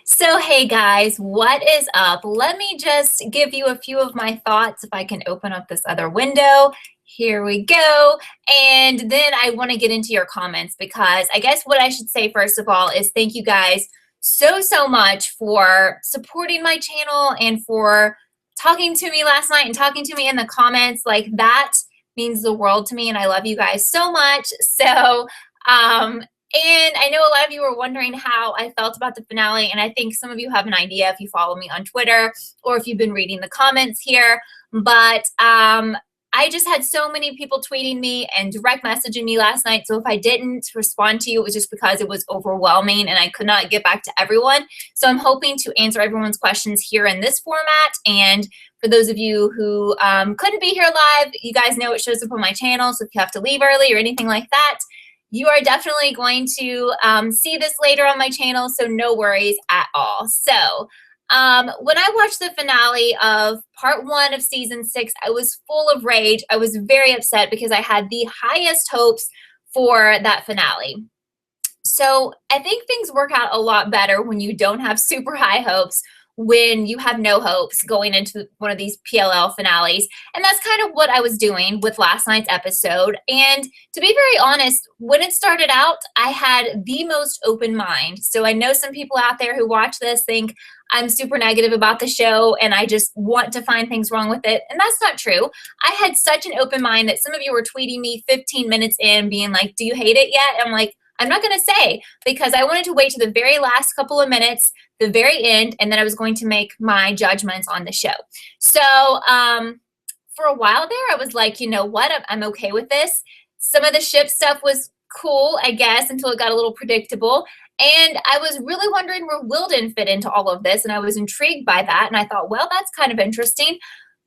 So, hey guys, what is up? Let me just give you a few of my thoughts if I can open up this other window. Here we go. And then I want to get into your comments because I guess what I should say first of all is thank you guys so much for supporting my channel and for talking to me last night and talking to me in the comments. Like that means the world to me and I love you guys so much. And I know a lot of you were wondering how I felt about the finale, and I think some of you have an idea if you follow me on Twitter or if you've been reading the comments here. But I just had so many people tweeting me and direct messaging me last night. So if I didn't respond to you, it was just because it was overwhelming and I could not get back to everyone. So I'm hoping to answer everyone's questions here in this format. And for those of you who couldn't be here live, you guys know it shows up on my channel. So if you have to leave early or anything like that, you are definitely going to see this later on my channel, so no worries at all. So when I watched the finale of part 1 of season 6, I was full of rage. I was very upset because I had the highest hopes for that finale. So I think things work out a lot better when you don't have super high hopes, when you have no hopes going into one of these PLL finales. And that's kind of what I was doing with last night's episode. And to be very honest, when it started out, I had the most open mind. So I know some people out there who watch this think I'm super negative about the show and I just want to find things wrong with it. And that's not true. I had such an open mind that some of you were tweeting me 15 minutes in being like, do you hate it yet? And I'm like, I'm not going to say, because I wanted to wait to the very last couple of minutes, the very end, and then I was going to make my judgments on the show. So for a while there, I was like, you know what, I'm okay with this. Some of the ship stuff was cool, I guess, until it got a little predictable. And I was really wondering where Wilden fit into all of this, and I was intrigued by that. And I thought, well, that's kind of interesting.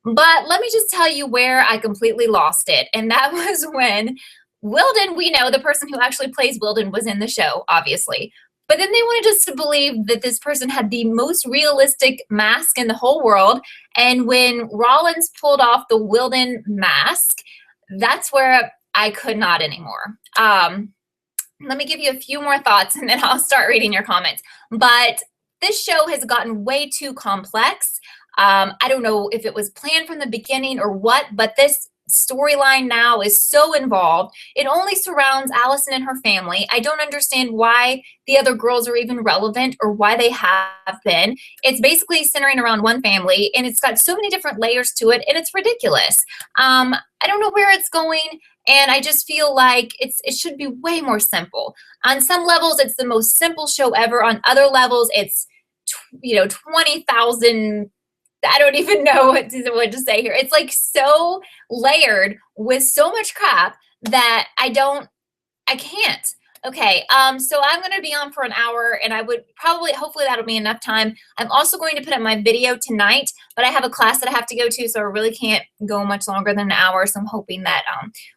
But let me just tell you where I completely lost it. And that was when Wilden, we know the person who actually plays Wilden was in the show, obviously. But then they wanted us to believe that this person had the most realistic mask in the whole world. And when Rollins pulled off the Wilden mask, that's where I could not anymore. Let me give you a few more thoughts and then I'll start reading your comments. But this show has gotten way too complex. I don't know if it was planned from the beginning or what, but this storyline now is so involved. It only surrounds Allison and her family. I don't understand why the other girls are even relevant or why they have been. It's basically centering around one family and it's got so many different layers to it and it's ridiculous. I don't know where it's going and I just feel like it should be way more simple. On some levels, it's the most simple show ever. On other levels, it's 20,000. I don't even know what to say here. It's like so layered with so much crap that I can't. Okay, so I'm going to be on for an hour and I would hopefully that'll be enough time. I'm also going to put up my video tonight, but I have a class that I have to go to, so I really can't go much longer than an hour. So I'm hoping that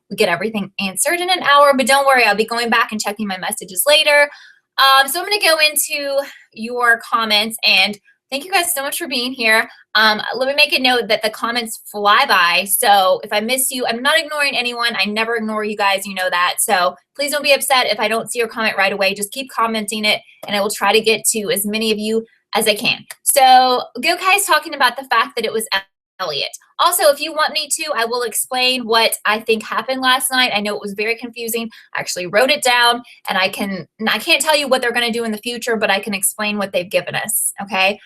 we get everything answered in an hour, but don't worry, I'll be going back and checking my messages later. So I'm going to go into your comments and thank you guys so much for being here. Let me make a note that the comments fly by. So if I miss you, I'm not ignoring anyone. I never ignore you guys. You know that. So please don't be upset if I don't see your comment right away. Just keep commenting it and I will try to get to as many of you as I can. So Gokai is talking about the fact that it was Elliot. Also, if you want me to, I will explain what I think happened last night. I know it was very confusing. I actually wrote it down and I can't tell you what they're going to do in the future, but I can explain what they've given us. Okay.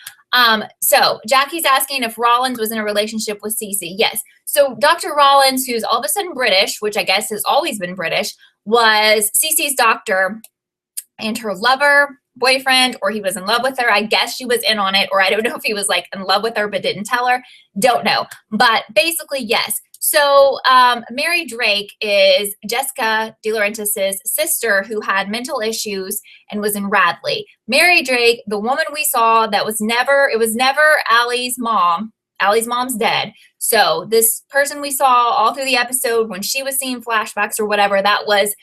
So Jackie's asking if Rollins was in a relationship with Cece. Yes. So Dr. Rollins, who's all of a sudden British, which I guess has always been British, was Cece's doctor and her lover, boyfriend, or he was in love with her. I guess she was in on it, or I don't know if he was like in love with her but didn't tell her. Don't know. But basically, yes. So Mary Drake is Jessica De Laurentiis' sister who had mental issues and was in Radley. Mary Drake, the woman we saw it was never Allie's mom. Allie's mom's dead. So this person we saw all through the episode when she was seeing flashbacks or whatever, that was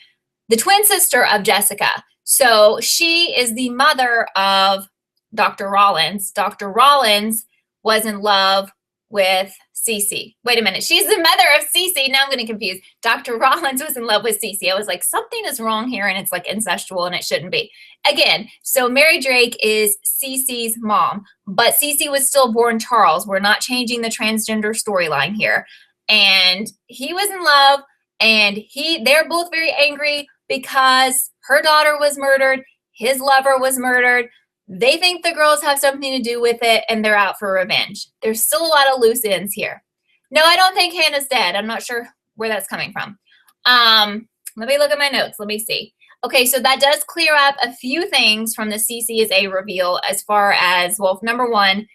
the twin sister of Jessica. So she is the mother of Dr. Rollins. Dr. Rollins was in love with Cece. Wait a minute. She's the mother of Cece. Now I'm getting confused. Dr. Rollins was in love with Cece. I was like, something is wrong here, and it's like incestual, and it shouldn't be. Again, so Mary Drake is Cece's mom, but Cece was still born Charles. We're not changing the transgender storyline here. And he was in love, and they're both very angry because her daughter was murdered. His lover was murdered. They think the girls have something to do with it, and they're out for revenge. There's still a lot of loose ends here. No, I don't think Hannah's dead. I'm not sure where that's coming from. Let me look at my notes. Let me see. Okay, so that does clear up a few things from the Cece is a reveal as far as, well, number one,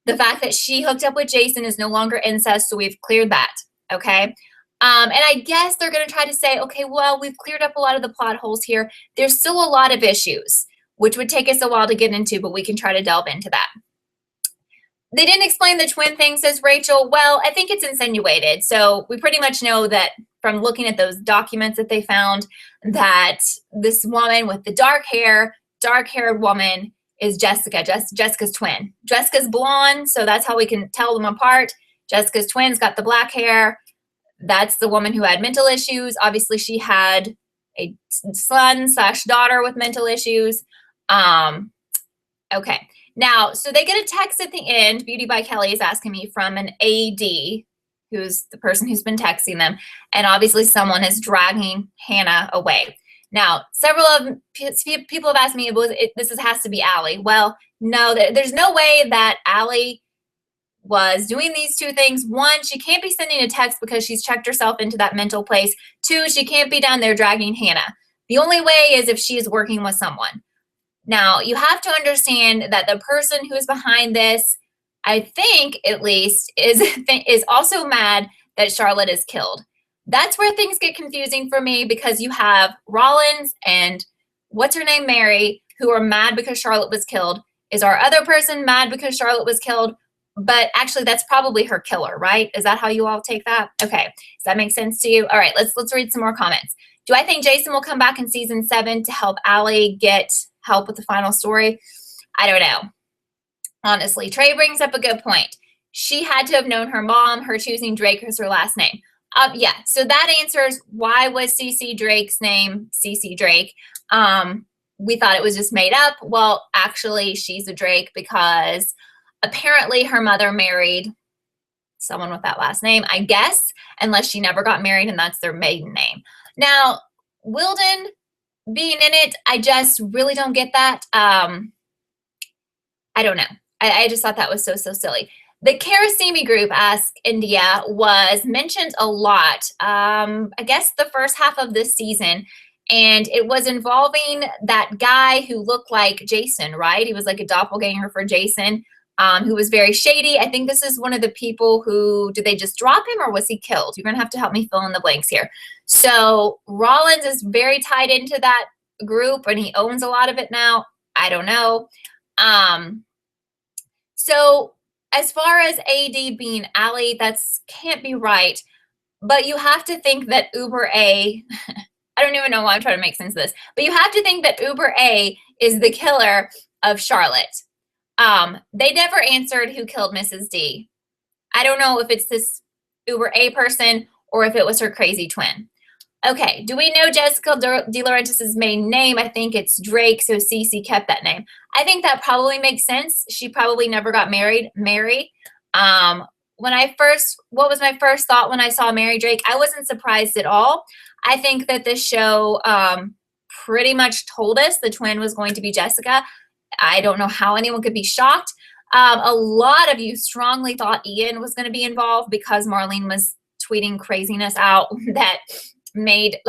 the fact that she hooked up with Jason is no longer incest, so we've cleared that, okay? And I guess they're going to try to say, okay, well, we've cleared up a lot of the plot holes here. There's still a lot of issues, which would take us a while to get into, but we can try to delve into that. They didn't explain the twin thing, says Rachel. Well, I think it's insinuated. So we pretty much know that from looking at those documents that they found that this woman with the dark-haired woman is Jessica, Jessica's twin. Jessica's blonde, so that's how we can tell them apart. Jessica's twin's got the black hair. That's the woman who had mental issues. Obviously, she had a son/daughter with mental issues. Okay. Now, so they get a text at the end. Beauty by Kelly is asking me from an AD, who's the person who's been texting them. And obviously, someone is dragging Hannah away. Now, several of people have asked me, this has to be Allie. Well, no, there's no way that Allie was doing these two things. One, she can't be sending a text because she's checked herself into that mental place. Two, she can't be down there dragging Hannah. The only way is if she is working with someone. Now, you have to understand that the person who is behind this, I think at least, is also mad that Charlotte is killed. That's where things get confusing for me because you have Rollins and what's her name, Mary, who are mad because Charlotte was killed. Is our other person mad because Charlotte was killed? But actually, that's probably her killer, right? Is that how you all take that? Okay. Does that make sense to you? All right, let's read some more comments. Do I think Jason will come back in season 7 to help Allie get help with the final story? I don't know. Honestly, Trey brings up a good point. She had to have known her mom, her choosing Drake as her last name. Yeah, so that answers why was Cece Drake's name Cece Drake. We thought it was just made up. Well, actually, she's a Drake because apparently her mother married someone with that last name, I guess, unless she never got married and that's their maiden name. Now, Wilden being in it, I just really don't get that. I don't know. I just thought that was so silly. The Karasimi group, Ask India, was mentioned a lot, I guess the first half of this season, and it was involving that guy who looked like Jason, right? He was like a doppelganger for Jason, who was very shady. I think this is one of the people who, did they just drop him or was he killed? You're going to have to help me fill in the blanks here. So Rollins is very tied into that group and he owns a lot of it now. I don't know. So as far as AD being Allie, that's can't be right. But you have to think that Uber A, I don't even know why I'm trying to make sense of this, but you have to think that Uber A is the killer of Charlotte. They never answered who killed Mrs. D. I don't know if it's this Uber A person or if it was her crazy twin. Okay, do we know Jessica De Laurentiis' maiden name? I think it's Drake, so Cece kept that name. I think that probably makes sense. She probably never got married, Mary. What was my first thought when I saw Mary Drake? I wasn't surprised at all. I think that this show pretty much told us the twin was going to be Jessica. I don't know how anyone could be shocked. A lot of you strongly thought Ian was going to be involved because Marlene was tweeting craziness out that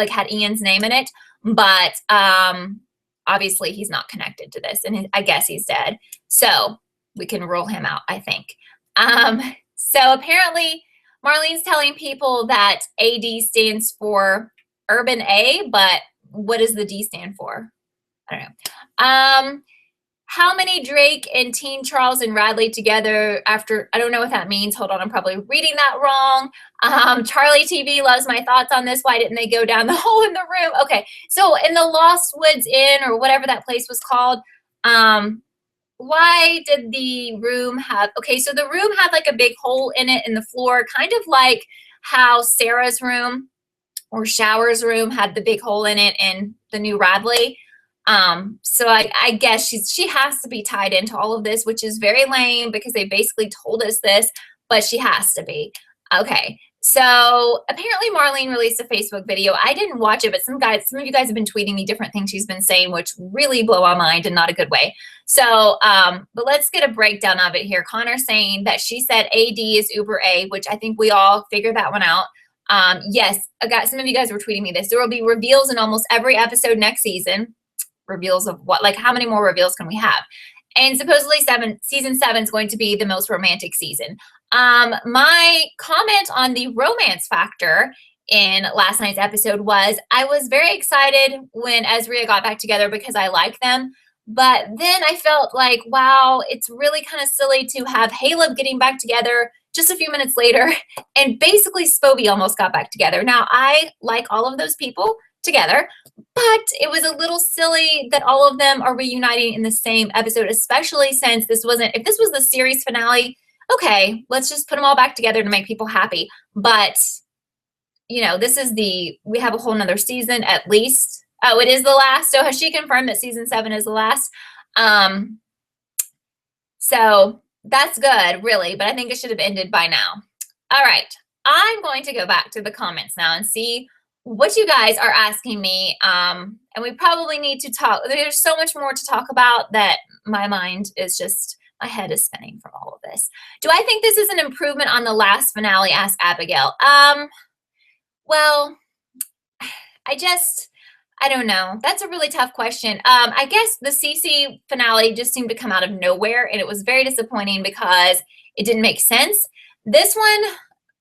had Ian's name in it, but obviously he's not connected to this, and I guess he's dead, so we can rule him out, I think. So apparently Marlene's telling people that AD stands for Urban A, but what does the D stand for? I don't know. How many Drake and Teen Charles and Radley together after, I don't know what that means. Hold on, I'm probably reading that wrong. Charlie TV loves my thoughts on this. Why didn't they go down the hole in the room? Okay, so in the Lost Woods Inn or whatever that place was called, why did the room have, okay, so the room had like a big hole in it in the floor, kind of like how Sarah's room or Shower's room had the big hole in it in the new Radley. So I guess she has to be tied into all of this, which is very lame because they basically told us this, but she has to be. Okay. So apparently Marlene released a Facebook video. I didn't watch it, but some of you guys have been tweeting me different things she's been saying, which really blow my mind in not a good way. So, but let's get a breakdown of it here. Connor saying that she said AD is Uber A, which I think we all figured that one out. Yes, some of you guys were tweeting me this. There will be reveals in almost every episode next season. Reveals of what? Like, how many more reveals can we have? And supposedly season 7 is going to be the most romantic season. My comment on the romance factor in last night's episode was I was very excited when Ezria got back together because I like them. But then I felt like, wow, it's really kind of silly to have Caleb getting back together just a few minutes later, and basically Spoby almost got back together. Now, I like all of those people together, but it was a little silly that all of them are reuniting in the same episode, especially since if this was the series finale, okay, let's just put them all back together to make people happy. But, we have a whole nother season at least. Oh, it is the last. So has she confirmed that season 7 is the last? So that's good, really, but I think it should have ended by now. All right, I'm going to go back to the comments now and see what you guys are asking me. And we probably need to talk. There's so much more to talk about that my head is spinning from all of this. Do I think this is an improvement on the last finale? Asked Abigail. Well, I don't know. That's a really tough question. I guess the Cece finale just seemed to come out of nowhere, and it was very disappointing because it didn't make sense. This one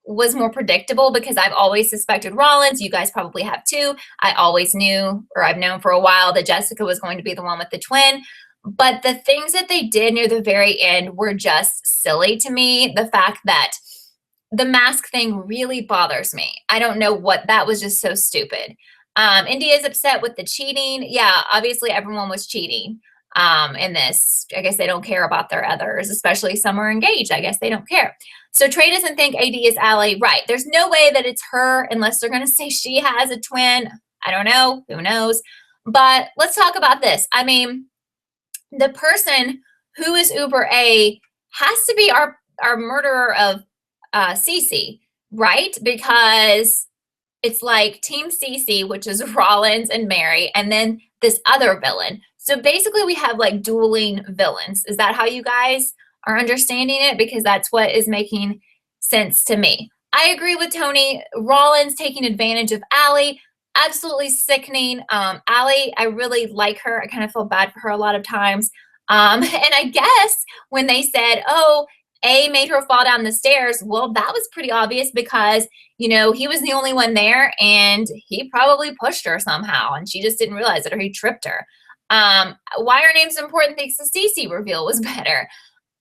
was more predictable because I've always suspected Rollins. You guys probably have too. I always knew, or I've known for a while, that Jessica was going to be the one with the twin. But the things that they did near the very end were just silly to me. The fact that the mask thing really bothers me. I don't know what, that was just so stupid. India's upset with the cheating. Yeah, obviously everyone was cheating in this. I guess they don't care about their others, especially some are engaged. I guess they don't care. So Trey doesn't think AD is Allie. Right. There's no way that it's her unless they're going to say she has a twin. I don't know. Who knows? But let's talk about this. I mean, the person who is Uber A has to be our murderer of Cece, right? Because it's like Team Cece, which is Rollins and Mary, and then this other villain. So basically we have like dueling villains. Is that how you guys are understanding it? Because that's what is making sense to me. I agree with Tony. Rollins taking advantage of Allie, absolutely sickening. Allie, I really like her. I kind of feel bad for her a lot of times. And I guess when they said, oh, A made her fall down the stairs, well, that was pretty obvious because, he was the only one there and he probably pushed her somehow and she just didn't realize it, or he tripped her. Why her name's important thinks the Cece reveal was better.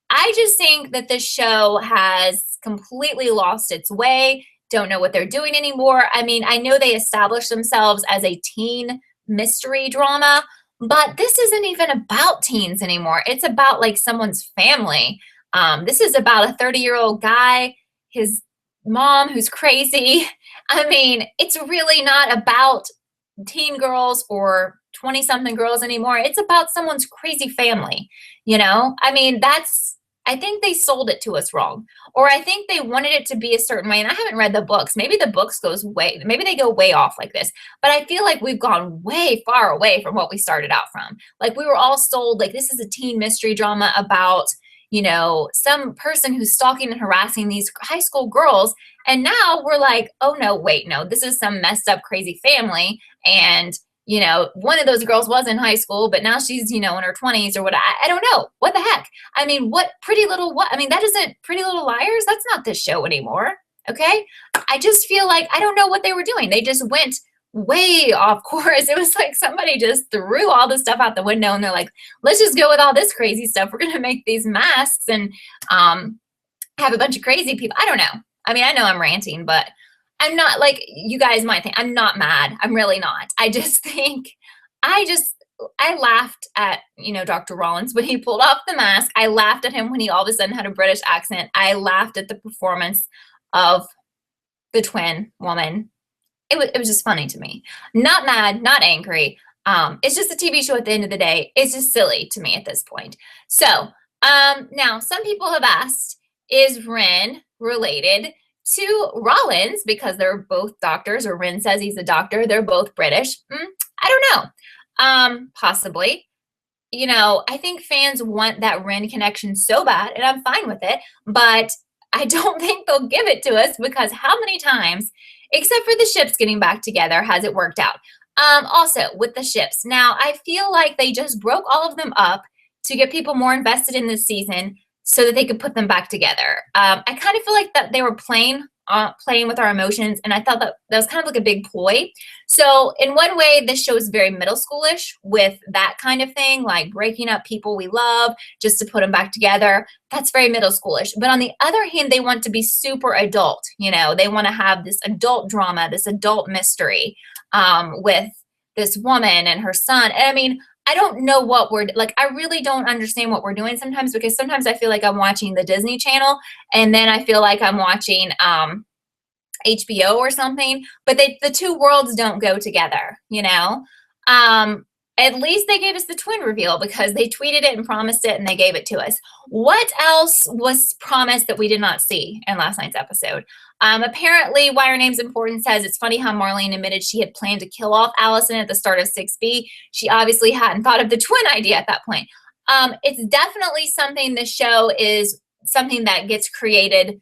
I just think that this show has completely lost its way. Don't know what they're doing anymore. I mean, I know they established themselves as a teen mystery drama, but this isn't even about teens anymore. It's about like someone's family. This is about a 30-year-old guy, his mom who's crazy. I mean, it's really not about teen girls or 20-something girls anymore. It's about someone's crazy family, I mean, I think they sold it to us wrong, or I think they wanted it to be a certain way. And I haven't read the books. Maybe the books maybe they go way off like this, but I feel like we've gone way far away from what we started out from. Like we were all sold, like this is a teen mystery drama about, some person who's stalking and harassing these high school girls. And now we're like, oh no, wait, no, this is some messed up, crazy family. And one of those girls was in high school, but now she's, in her 20s or what. I don't know. What the heck? I mean, that isn't Pretty Little Liars. That's not this show anymore. Okay. I just feel like, I don't know what they were doing. They just went way off course. It was like somebody just threw all the stuff out the window and they're like, let's just go with all this crazy stuff. We're going to make these masks and have a bunch of crazy people. I don't know. I mean, I know I'm ranting, but I'm not, like you guys might think, I'm not mad. I'm really not. I just think, I laughed at, Dr. Rollins when he pulled off the mask. I laughed at him when he all of a sudden had a British accent. I laughed at the performance of the twin woman. It was just funny to me. Not mad, not angry. It's just a TV show at the end of the day. It's just silly to me at this point. So, now some people have asked, is Ren related to Rollins because they're both doctors, or Ren says he's a doctor. They're both British. I don't know. Possibly. I think fans want that Ren connection so bad, and I'm fine with it, but I don't think they'll give it to us because how many times, except for the ships getting back together, has it worked out? Also, with the ships, now I feel like they just broke all of them up to get people more invested in this season so that they could put them back together. I kind of feel like that they were playing with our emotions, and I thought that was kind of like a big ploy. So in one way, this show is very middle schoolish with that kind of thing, like breaking up people we love just to put them back together. That's very middle schoolish. But on the other hand, they want to be super adult. They want to have this adult drama, this adult mystery with this woman and her son. And I mean, I don't know what I really don't understand what we're doing sometimes, because sometimes I feel like I'm watching the Disney Channel and then I feel like I'm watching HBO or something, but the two worlds don't go together, At least they gave us the twin reveal because they tweeted it and promised it and they gave it to us. What else was promised that we did not see in last night's episode? Apparently, Why Her Name's Important says it's funny how Marlene admitted she had planned to kill off Allison at the start of 6B. She obviously hadn't thought of the twin idea at that point. It's definitely something, this show is something that gets created.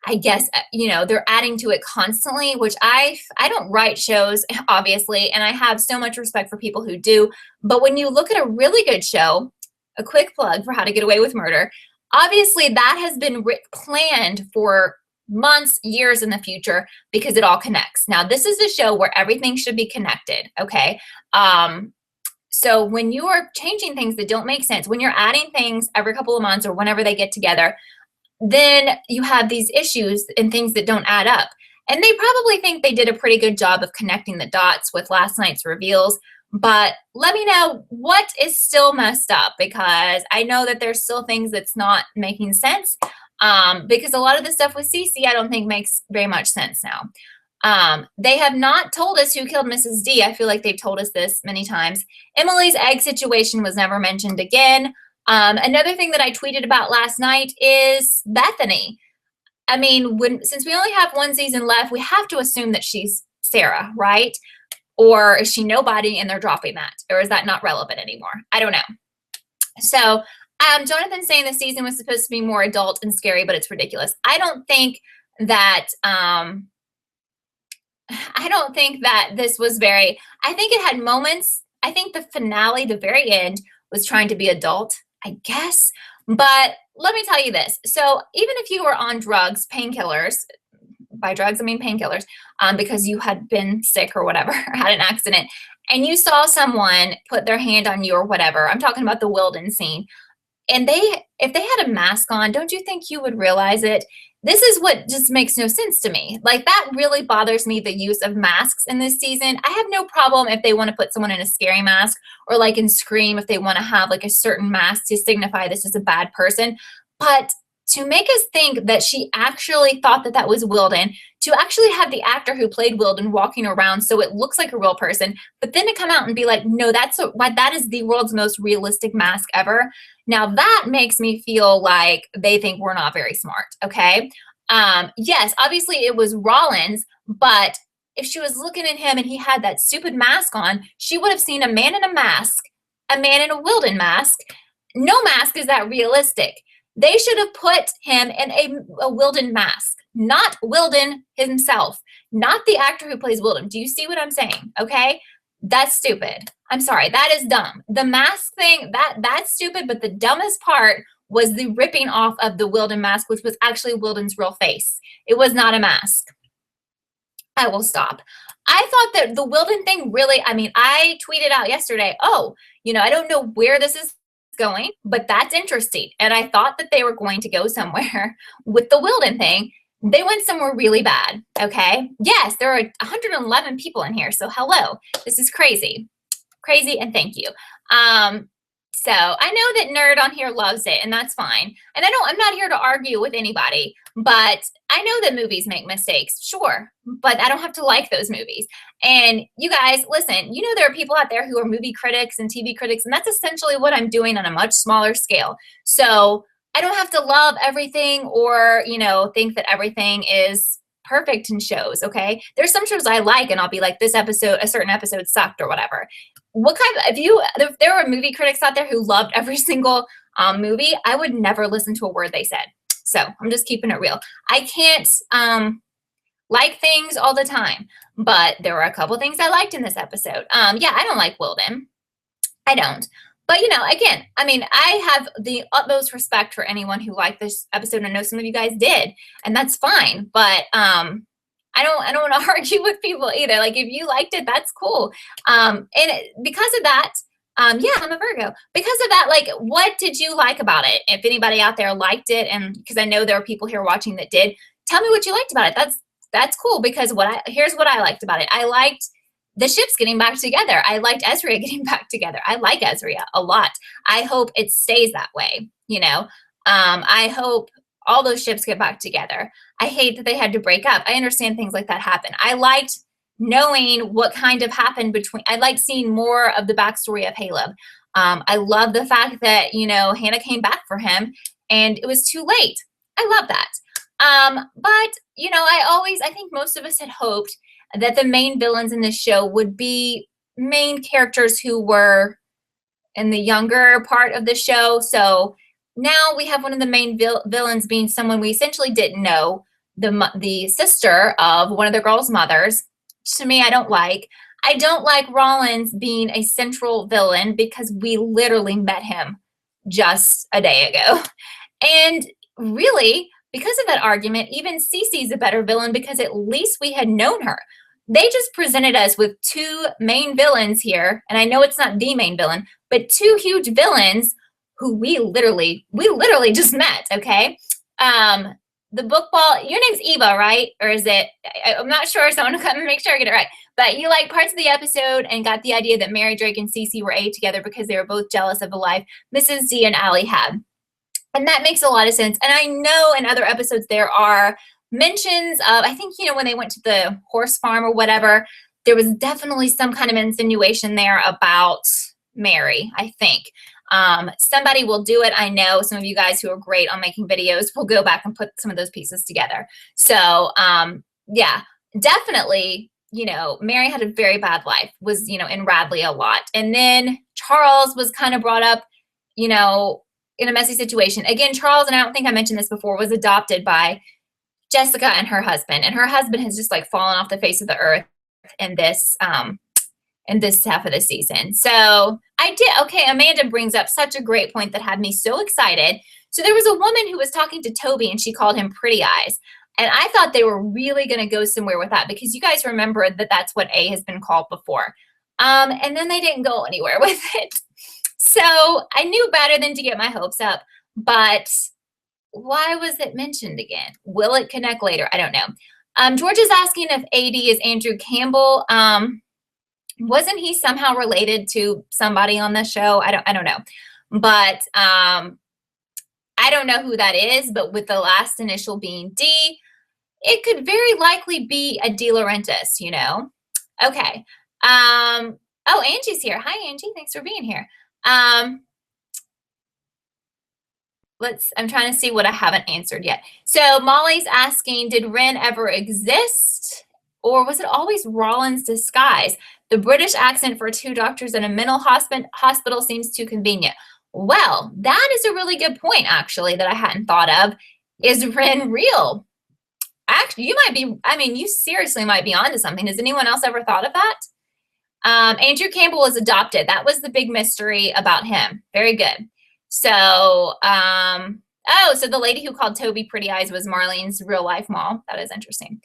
I guess, they're adding to it constantly, which I don't write shows, obviously, and I have so much respect for people who do. But when you look at a really good show, a quick plug for How to Get Away with Murder, obviously that has been planned for months, years in the future because it all connects. Now, this is a show where everything should be connected, okay? So when you are changing things that don't make sense, when you're adding things every couple of months or whenever they get together, then you have these issues and things that don't add up. And they probably think they did a pretty good job of connecting the dots with last night's reveals. But let me know what is still messed up, because I know that there's still things that's not making sense. Because a lot of the stuff with Cece, I don't think makes very much sense now. They have not told us who killed Mrs. D. I feel like they've told us this many times. Emily's egg situation was never mentioned again. Another thing that I tweeted about last night is Bethany. I mean, since we only have one season left, we have to assume that she's Sarah, right? Or is she nobody and they're dropping that? Or is that not relevant anymore? I don't know. So Jonathan's saying the season was supposed to be more adult and scary, but it's ridiculous. I don't think that this was I think it had moments. I think the finale, the very end, was trying to be adult, I guess. But let me tell you this. So even if you were on drugs, painkillers, by drugs, I mean painkillers, because you had been sick or whatever, or had an accident, and you saw someone put their hand on you or whatever, I'm talking about the Wilden scene, and if they had a mask on, don't you think you would realize it? This is what just makes no sense to me. Like, that really bothers me, the use of masks in this season. I have no problem if they want to put someone in a scary mask, or like in Scream, if they want to have like a certain mask to signify this is a bad person. But to make us think that she actually thought that was Wilden, to actually have the actor who played Wilden walking around so it looks like a real person, but then to come out and be like, no, that is the world's most realistic mask ever. Now that makes me feel like they think we're not very smart, okay? Yes, obviously it was Rollins, but if she was looking at him and he had that stupid mask on, she would have seen a man in a mask, a man in a Wilden mask. No mask is that realistic. They should have put him in a Wilden mask, not Wilden himself, not the actor who plays Wilden. Do you see what I'm saying? Okay? That's stupid. I'm sorry. That is dumb. The mask thing, that's stupid, but the dumbest part was the ripping off of the Wilden mask, which was actually Wilden's real face. It was not a mask. I will stop. I thought that the Wilden thing really, I tweeted out yesterday, I don't know where this is going, but that's interesting. And I thought that they were going to go somewhere with the Wilden thing. They went somewhere really bad, okay? Yes, there are 111 people in here, so hello. This is crazy. crazy, and thank you. So I know that nerd on here loves it, and that's fine. And I'm not here to argue with anybody, but I know that movies make mistakes, sure, but I don't have to like those movies. And you guys, listen, you know, there are people out there who are movie critics and TV critics, and that's essentially what I'm doing on a much smaller scale. So I don't have to love everything or, you know, think that everything is perfect in shows, okay? There's some shows I like and I'll be like, this episode, a certain episode sucked or whatever. What kind of, if there were movie critics out there who loved every single movie, I would never listen to a word they said. So I'm just keeping it real. I can't like things all the time, but there were a couple things I liked in this episode. Yeah, I don't like Wilden. I don't. But, you know, again, I mean, I have the utmost respect for anyone who liked this episode. I know some of you guys did, and that's fine. But I don't want to argue with people either. Like, if you liked it, that's cool. Because of that, yeah, I'm a Virgo. Because of that, like, what did you like about it? If anybody out there liked it, and because I know there are people here watching that did, tell me what you liked about it. That's cool, because here's what I liked about it. I liked the ships getting back together. I liked Ezria getting back together. I like Ezria a lot. I hope it stays that way, you know. I hope all those ships get back together. I hate that they had to break up. I understand things like that happen. I liked knowing what kind of happened between, I liked seeing more of the backstory of Caleb. I love the fact that, you know, Hannah came back for him and it was too late. I love that. But, you know, I think most of us had hoped that the main villains in this show would be main characters who were in the younger part of the show. So now we have one of the main villains being someone we essentially didn't know, the sister of one of the girls' mothers. To me, I don't like. I don't like Rollins being a central villain because we literally met him just a day ago. And really, because of that argument, even Cece's a better villain because at least we had known her. They just presented us with two main villains here, and I know it's not the main villain, but two huge villains who we literally just met, okay? The book ball, your name's Eva, right? Or is it, I'm not sure, so I want to come and make sure I get it right. But you like parts of the episode and got the idea that Mary, Drake, and Cece were A together because they were both jealous of the life Mrs. D and Allie had. And that makes a lot of sense. And I know in other episodes there are mentions of, I think, you know, when they went to the horse farm or whatever, there was definitely some kind of insinuation there about Mary, I think. Somebody will do it. I know some of you guys who are great on making videos will go back and put some of those pieces together. So, yeah, definitely, you know, Mary had a very bad life, was, you know, in Radley a lot. And then Charles was kind of brought up, you know, in a messy situation. Again, Charles, and I don't think I mentioned this before, was adopted by Jessica and her husband. And her husband has just like fallen off the face of the earth in this half of the season. So okay, Amanda brings up such a great point that had me so excited. So there was a woman who was talking to Toby and she called him Pretty Eyes. And I thought they were really going to go somewhere with that because you guys remember that that's what A has been called before. And then they didn't go anywhere with it. So I knew better than to get my hopes up, but why was it mentioned again? Will it connect later? I don't know. George is asking if AD is Andrew Campbell. Wasn't he somehow related to somebody on the show? I don't know. But I don't know who that is, but with the last initial being D, it could very likely be a De Laurentiis, you know? Okay. Oh, Angie's here. Hi, Angie. Thanks for being here. I'm trying to see what I haven't answered yet. So Molly's asking, did Ren ever exist? Or was it always Rollins' disguise? The British accent for two doctors in a mental hospital seems too convenient. Well, that is a really good point, actually, that I hadn't thought of. Is Ren real? Actually, you might be, I mean, you seriously might be onto something. Has anyone else ever thought of that? Andrew Campbell was adopted. That was the big mystery about him. Very good. So, oh, so the lady who called Toby Pretty Eyes was Marlene's real life mom. That is interesting.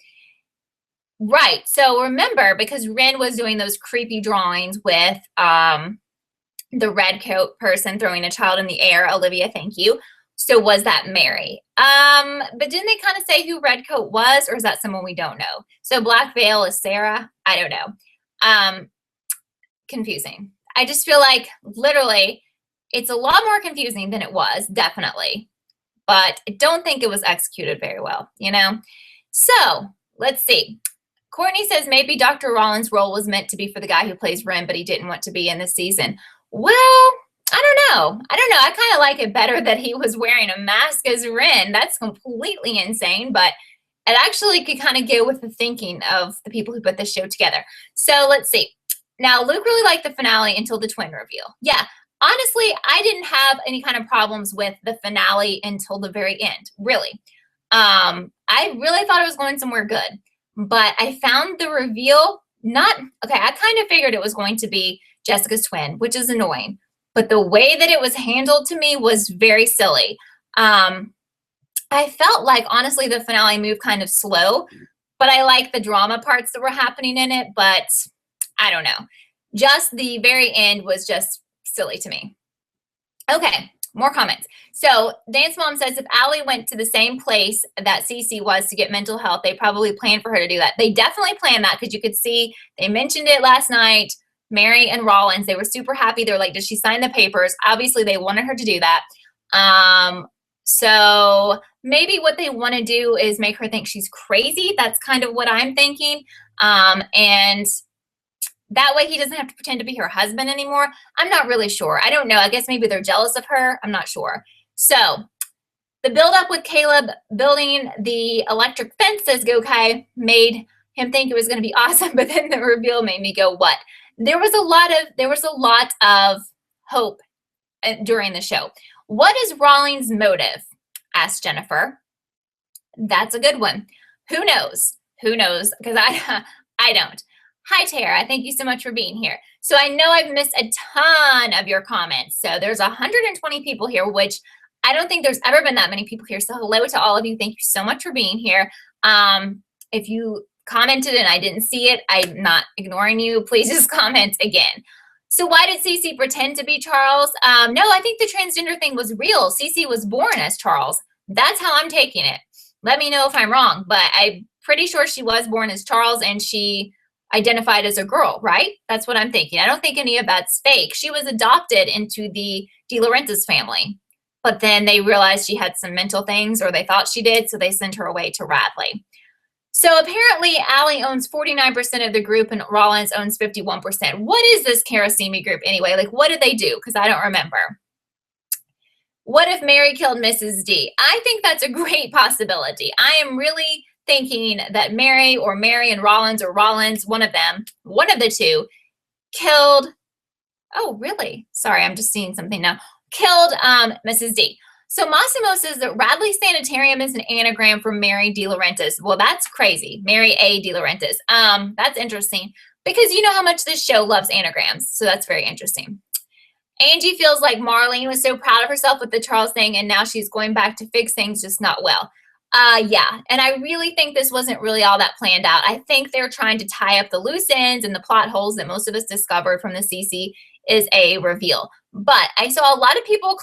Right. So remember, because Ren was doing those creepy drawings with the red coat person throwing a child in the air. Olivia, thank you. So was that Mary? But didn't they kind of say who Redcoat was, or is that someone we don't know? So Black Veil is Sarah. I don't know. Confusing. I just feel like literally it's a lot more confusing than it was, definitely. But I don't think it was executed very well, you know? So let's see. Courtney says maybe Dr. Rollins' role was meant to be for the guy who plays Ren, but he didn't want to be in this season. Well, I don't know. I kind of like it better that he was wearing a mask as Ren. That's completely insane, but it actually could kind of go with the thinking of the people who put this show together. So let's see. Now, Luke really liked the finale until the twin reveal. Yeah, honestly, I didn't have any kind of problems with the finale until the very end, really. I really thought it was going somewhere good, but I found the reveal okay, I kind of figured it was going to be Jessica's twin, which is annoying, but the way that it was handled to me was very silly. I felt like, honestly, the finale moved kind of slow, but I like the drama parts that were happening in it, but I don't know. Just the very end was just silly to me. Okay, more comments. So Dance Mom says if Allie went to the same place that Cece was to get mental health, they probably planned for her to do that. They definitely planned that because you could see they mentioned it last night. Mary and Rollins, they were super happy. They're like, did she sign the papers? Obviously, they wanted her to do that. So maybe what they want to do is make her think she's crazy. That's kind of what I'm thinking. And that way he doesn't have to pretend to be her husband anymore. I'm not really sure. I don't know. I guess maybe they're jealous of her. I'm not sure. So the build-up with Caleb building the electric fence, says Gokai, made him think it was going to be awesome, but then the reveal made me go, what? There was a lot of hope during the show. What is Rawlings' motive? Asked Jennifer. That's a good one. Who knows? Who knows? Because I don't. Hi, Tara. Thank you so much for being here. So I know I've missed a ton of your comments. So there's 120 people here, which I don't think there's ever been that many people here. So hello to all of you. Thank you so much for being here. If you commented and I didn't see it, I'm not ignoring you. Please just comment again. So why did Cece pretend to be Charles? No, I think the transgender thing was real. Cece was born as Charles. That's how I'm taking it. Let me know if I'm wrong, but I'm pretty sure she was born as Charles and she identified as a girl, right? That's what I'm thinking. I don't think any of that's fake. She was adopted into the De Laurentiis family, but then they realized she had some mental things, or they thought she did, so they sent her away to Radley. So apparently Allie owns 49% of the group and Rollins owns 51%. What is this Karasimi group anyway? Like, what did they do? Because I don't remember. What if Mary killed Mrs. D? I think that's a great possibility. I am really thinking that Mary and Rollins or Rollins, one of the two, killed, oh, really? Sorry, I'm just seeing something now. Killed Mrs. D. So Massimo says that Radley Sanitarium is an anagram for Mary De Laurentiis. Well, that's crazy. Mary A. De Laurentiis. That's interesting because you know how much this show loves anagrams. So that's very interesting. Angie feels like Marlene was so proud of herself with the Charles thing, and now she's going back to fix things, just not well. Yeah, and I really think this wasn't really all that planned out. I think they're trying to tie up the loose ends and the plot holes that most of us discovered from the CC is a reveal. But I saw a lot of people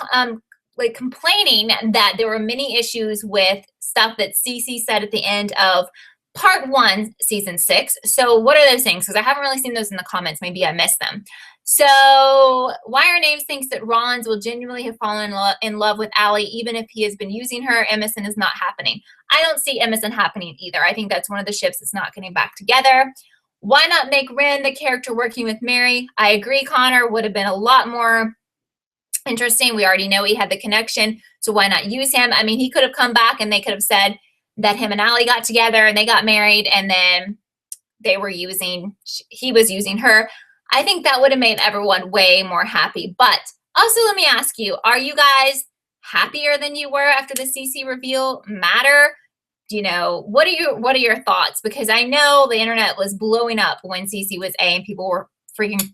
like complaining that there were many issues with stuff that CC said at the end of part 1, season 6. So what are those things? Because I haven't really seen those in the comments. Maybe I missed them. So Why Our Names thinks that Rollins will genuinely have fallen in love with Allie, even if he has been using her. Emerson is not happening. I don't see Emerson happening either. I think that's one of the ships that's not getting back together. Why not make Ren the character working with Mary? I agree, Connor. Would have been a lot more interesting. We already know he had the connection, so why not use him? I mean, he could have come back and they could have said that him and Allie got together and they got married and then he was using her. I think that would have made everyone way more happy. But also, let me ask you, are you guys happier than you were after the CC reveal? Matter? You know, what are your thoughts? Because I know the internet was blowing up when CC was A and people were freaking,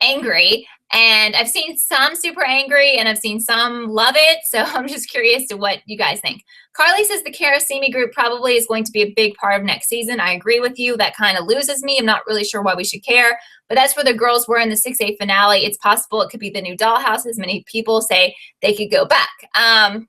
angry. And I've seen some super angry and I've seen some love it. So I'm just curious to what you guys think. Carly says the Karasimi group probably is going to be a big part of next season. I agree with you. That kind of loses me. I'm not really sure why we should care. But that's where the girls were in the 6A finale. It's possible it could be the new dollhouse, as many people say they could go back. I'm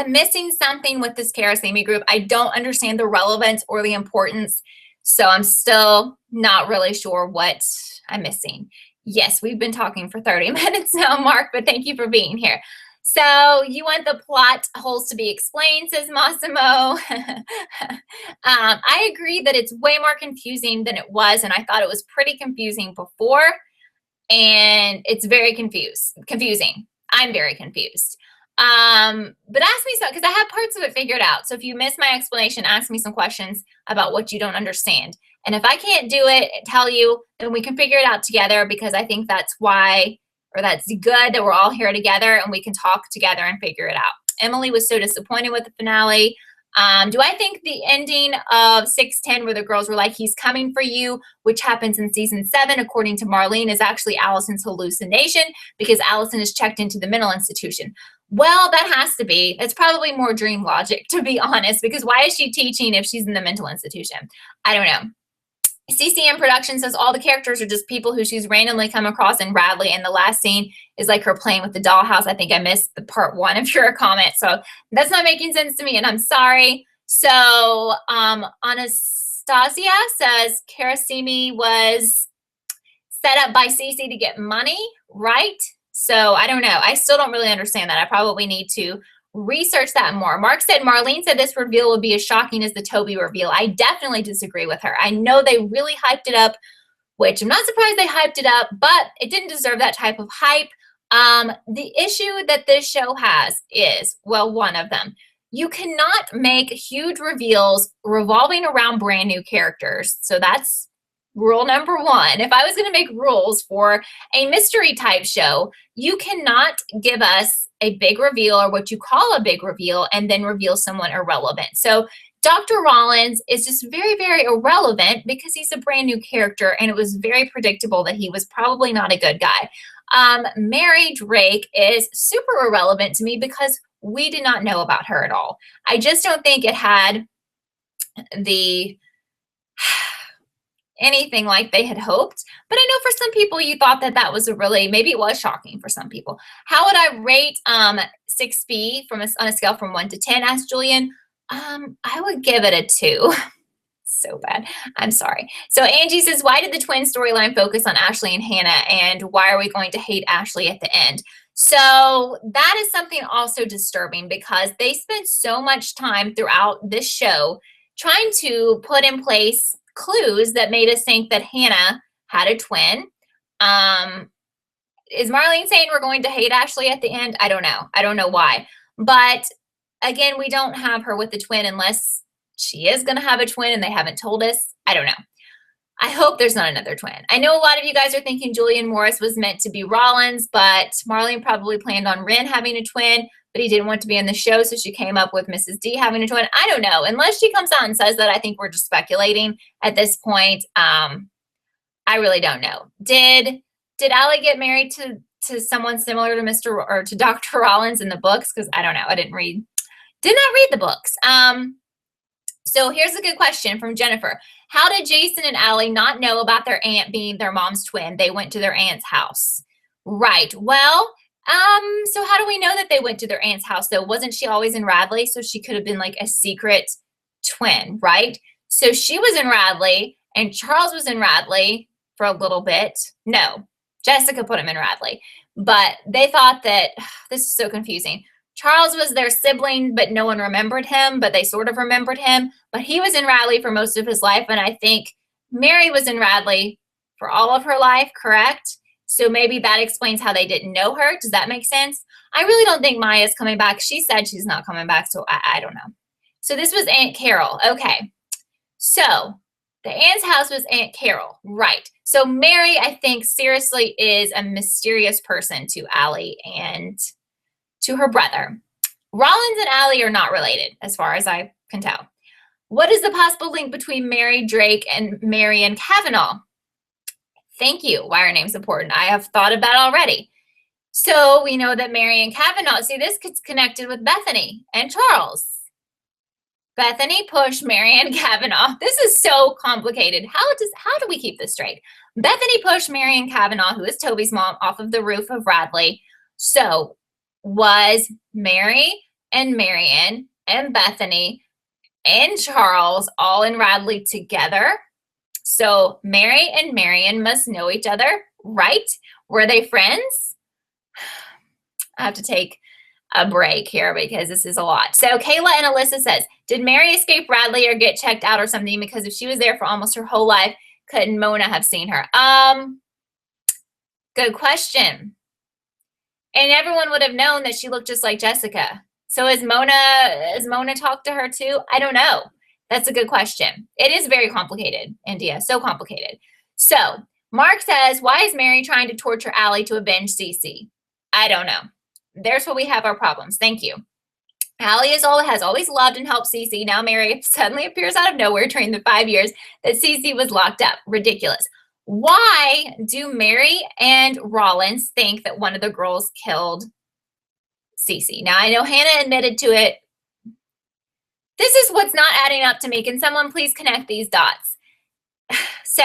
missing something with this Karasimi group. I don't understand the relevance or the importance. So I'm still not really sure what I'm missing. Yes, we've been talking for 30 minutes now, Mark, but thank you for being here. So you want the plot holes to be explained, says Massimo. I agree that it's way more confusing than it was, and I thought it was pretty confusing before, and it's very confusing. I'm very confused. But ask me some, because I have parts of it figured out. So if you miss my explanation, ask me some questions about what you don't understand. And if I can't do it, tell you, then we can figure it out together, because I think that's why, or that's good that we're all here together and we can talk together and figure it out. Emily was so disappointed with the finale. Do I think the ending of 610, where the girls were like, he's coming for you, which happens in season 7, according to Marlene, is actually Allison's hallucination, because Allison is checked into the mental institution? Well, that has to be. It's probably more dream logic, to be honest, because why is she teaching if she's in the mental institution? I don't know. CCM Production says all the characters are just people who she's randomly come across in Radley, and the last scene is like her playing with the dollhouse. I think I missed the part 1 of your comment, so that's not making sense to me, and I'm sorry. So Anastasia says Karasimi was set up by Cece to get money, right? So I don't know. I still don't really understand that. I probably need to research that more. Mark said, Marlene said this reveal would be as shocking as the Toby reveal. I definitely disagree with her. I know they really hyped it up, which I'm not surprised they hyped it up, but it didn't deserve that type of hype. The issue that this show has is, well, one of them, you cannot make huge reveals revolving around brand new characters. So that's rule number 1. If I was going to make rules for a mystery type show, you cannot give us a big reveal, or what you call a big reveal, and then reveal someone irrelevant. So Dr. Rollins is just very, very irrelevant because he's a brand new character, and it was very predictable that he was probably not a good guy. Mary Drake is super irrelevant to me because we did not know about her at all. I just don't think it had the anything like they had hoped. But I know for some people you thought that that was a really, maybe it was shocking for some people. How would I rate 6B on a scale from 1 to 10, asked Julian. I would give it a 2. So bad. I'm sorry. So Angie says, why did the twin storyline focus on Ashley and Hannah, and why are we going to hate Ashley at the end? So that is something also disturbing, because they spent so much time throughout this show trying to put in place clues that made us think that Hannah had a twin. Is Marlene saying we're going to hate Ashley at the end? I don't know. I don't know why. But again, we don't have her with the twin unless she is going to have a twin and they haven't told us. I don't know. I hope there's not another twin. I know a lot of you guys are thinking Julian Morris was meant to be Rollins, but Marlene probably planned on Ren having a twin, but he didn't want to be in the show, so she came up with Mrs. D having a twin. I don't know. Unless she comes out and says that, I think we're just speculating at this point. I really don't know. Did Allie get married to someone similar to Mr. or to Dr. Rollins in the books? Because I don't know. I did not read the books. So here's a good question from Jennifer. How did Jason and Allie not know about their aunt being their mom's twin? They went to their aunt's house. Right. Well, so how do we know that they went to their aunt's house, though? Wasn't she always in Radley? So she could have been like a secret twin, right? So she was in Radley and Charles was in Radley for a little bit. No, Jessica put him in Radley. But they thought that, this is so confusing. Charles was their sibling, but no one remembered him, but they sort of remembered him. But he was in Radley for most of his life, and I think Mary was in Radley for all of her life, correct? So maybe that explains how they didn't know her. Does that make sense? I really don't think Maya's coming back. She said she's not coming back, so I don't know. So this was Aunt Carol. Okay. So the aunt's house was Aunt Carol. Right. So Mary, I think, seriously is a mysterious person to Allie and to her brother. Rollins and Allie are not related, as far as I can tell. What is the possible link between Mary Drake and Marion Kavanaugh? Thank you. Why are names important? I have thought of that already. So we know that Marion Kavanaugh, see, this gets connected with Bethany and Charles. Bethany pushed Marion Kavanaugh. This is so complicated. How do we keep this straight? Bethany pushed Marion Kavanaugh, who is Toby's mom, off of the roof of Radley. So was Mary and Marion and Bethany and Charles all in Radley together? So Mary and Marion must know each other. right? Were they friends? I have to take a break here because this is a lot. So Kayla and Alyssa says, did Mary escape Bradley or get checked out or something? Because if she was there for almost her whole life, couldn't Mona have seen her? Good question. And everyone would have known that she looked just like Jessica. So has Mona talked to her too? I don't know. That's a good question. It is very complicated, India, so complicated. So Mark says, why is Mary trying to torture Allie to avenge Cece? I don't know. There's where we have our problems. Thank you. Allie has always loved and helped Cece. Now Mary suddenly appears out of nowhere during the 5 years that Cece was locked up. Ridiculous. Why do Mary and Rollins think that one of the girls killed Cece? Now, I know Hannah admitted to it. This is what's not adding up to me. Can someone please connect these dots? So,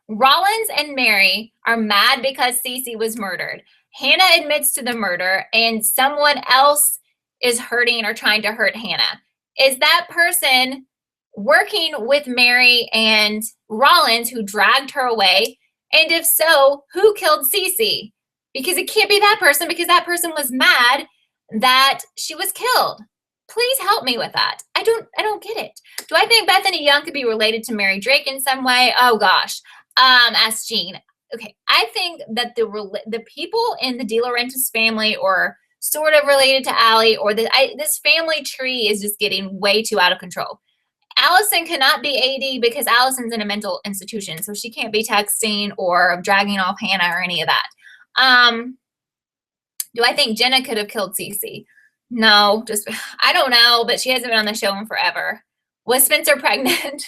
Rollins and Mary are mad because Cece was murdered. Hannah admits to the murder, and someone else is hurting or trying to hurt Hannah. Is that person working with Mary and Rollins who dragged her away? And if so, who killed Cece? Because it can't be that person, because that person was mad that she was killed. Please help me with that. I don't get it. Do I think Bethany Young could be related to Mary Drake in some way? Oh gosh. Asked Jean. Okay, I think that the people in the De Laurentiis family, or sort of related to Allie, or this family tree is just getting way too out of control. Allison cannot be AD because Allison's in a mental institution, so she can't be texting or dragging off Hannah or any of that. Do I think Jenna could have killed Cece? No, I don't know, but she hasn't been on the show in forever. Was Spencer pregnant?